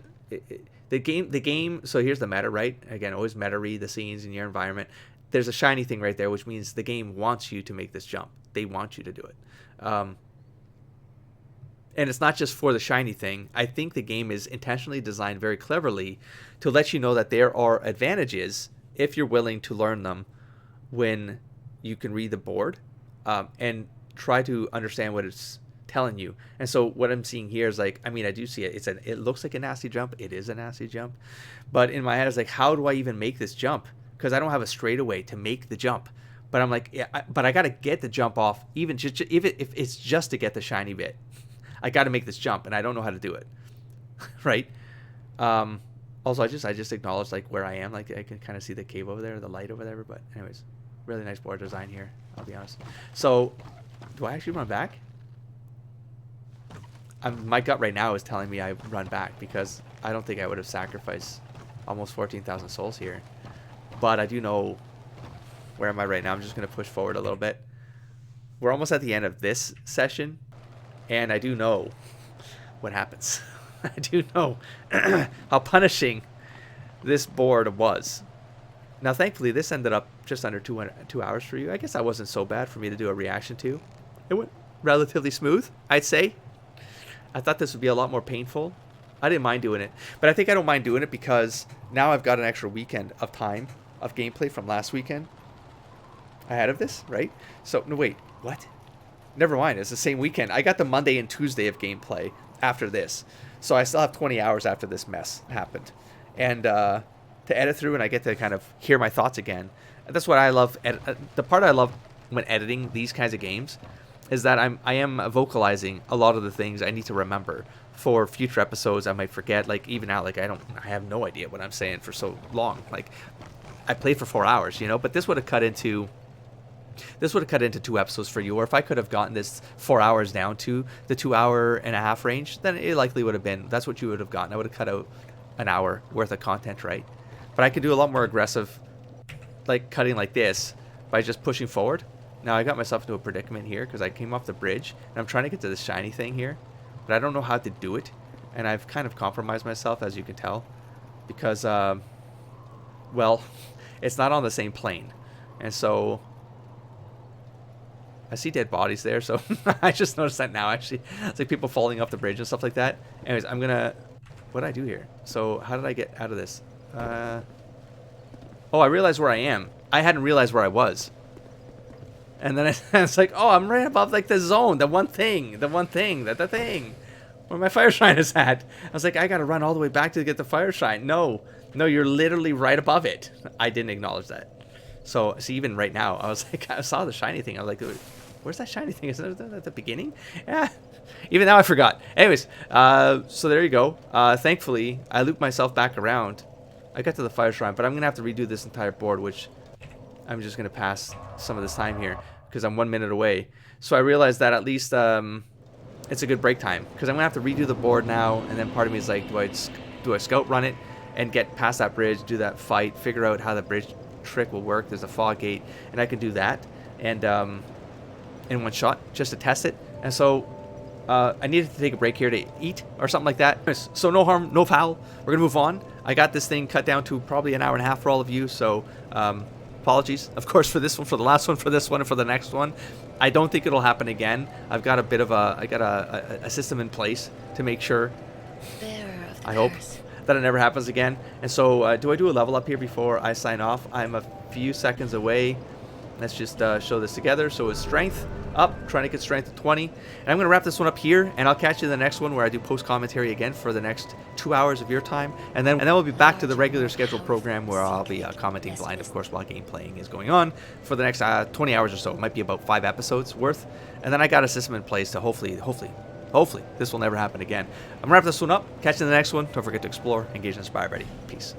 game. So here's the meta, right? Again, always meta read the scenes in your environment. There's a shiny thing right there, which means the game wants you to make this jump. They want you to do it. And it's not just for the shiny thing. I think the game is intentionally designed very cleverly to let you know that there are advantages if you're willing to learn them when you can read the board and try to understand what it's telling you. And so what I'm seeing here is, like, I mean, I do see it. It looks like a nasty jump. It is a nasty jump. But in my head, it's like, how do I even make this jump? Because I don't have a straightaway to make the jump. But I'm like, yeah, but I got to get the jump off, even just, if it's just to get the shiny bit. I got to make this jump, and I don't know how to do it. Right? Also, I just acknowledged, like, where I am. Like, I can kind of see the cave over there, the light over there. But anyways, really nice board design here, I'll be honest. So, do I actually run back? My gut right now is telling me I run back, because I don't think I would have sacrificed almost 14,000 souls here. But I do know, where am I right now? I'm just going to push forward a little bit. We're almost at the end of this session, and I do know what happens. I do know how punishing this board was. Now, thankfully, this ended up just under 2 hours for you. I guess that wasn't so bad for me to do a reaction to. It went relatively smooth, I'd say. I thought this would be a lot more painful. I didn't mind doing it. But I think I don't mind doing it because now I've got an extra weekend of time of gameplay from last weekend ahead of this, right? So, no, wait, what? Never mind, it's the same weekend. I got the Monday and Tuesday of gameplay after this. So I still have 20 hours after this mess happened. And to edit through, and I get to kind of hear my thoughts again. That's what I love. The part I love when editing these kinds of games is that I am vocalizing a lot of the things I need to remember for future episodes. I might forget, like, even now, like, I have no idea what I'm saying for so long. Like, I played for 4 hours, you know, but this would have cut into 2 episodes for you. Or if I could have gotten this 4 hours down to the 2.5-hour range, then it likely would have been, that's what you would have gotten. I would have cut out an hour worth of content, right? But I could do a lot more aggressive, like, cutting like this by just pushing forward. Now, I got myself into a predicament here because I came off the bridge, and I'm trying to get to this shiny thing here, but I don't know how to do it, and I've kind of compromised myself, as you can tell, because, well, it's not on the same plane, and so I see dead bodies there, so I just noticed that now, actually. It's like people falling off the bridge and stuff like that. Anyways, I'm gonna, what did I do here? So, how did I get out of this? Oh, I realized where I am. I hadn't realized where I was. And then it's like, oh, I'm right above, like, the zone, the thing where my fire shrine is at. I was like, I gotta run all the way back to get the fire shrine. No, you're literally right above it. I didn't acknowledge that. So, see, even right now, I was like, I saw the shiny thing. I was like, where's that shiny thing? Is that at the beginning? Yeah. Even now I forgot. Anyways, so there you go. Thankfully, I looped myself back around. I got to the fire shrine, but I'm gonna have to redo this entire board, which I'm just gonna pass some of this time here because I'm 1 minute away. So I realized that at least it's a good break time because I'm gonna have to redo the board now, and then part of me is like, do I scout run it and get past that bridge, do that fight, figure out how the bridge trick will work. There's a fog gate, and I can do that, and in one shot, just to test it. And so I needed to take a break here to eat or something like that. So no harm, no foul. We're gonna move on. I got this thing cut down to probably an hour and a half for all of you. So apologies, of course, for this one, for the last one, for this one, and for the next one. I don't think it'll happen again. I've got a bit of a system in place to make sure. Bearer of the I hope curse. that it never happens again. And so do I do a level up here before I sign off? I'm a few seconds away. Let's just show this together. So it's strength up, trying to get strength to 20. And I'm going to wrap this one up here, and I'll catch you in the next one where I do post commentary again for the next 2 hours of your time. And then we'll be back to the regular scheduled program where I'll be commenting blind, of course, while game playing is going on for the next 20 hours or so. It might be about 5 episodes worth. And then I got a system in place to hopefully this will never happen again. I'm going to wrap this one up. Catch you in the next one. Don't forget to explore, engage, and inspire, buddy. Peace.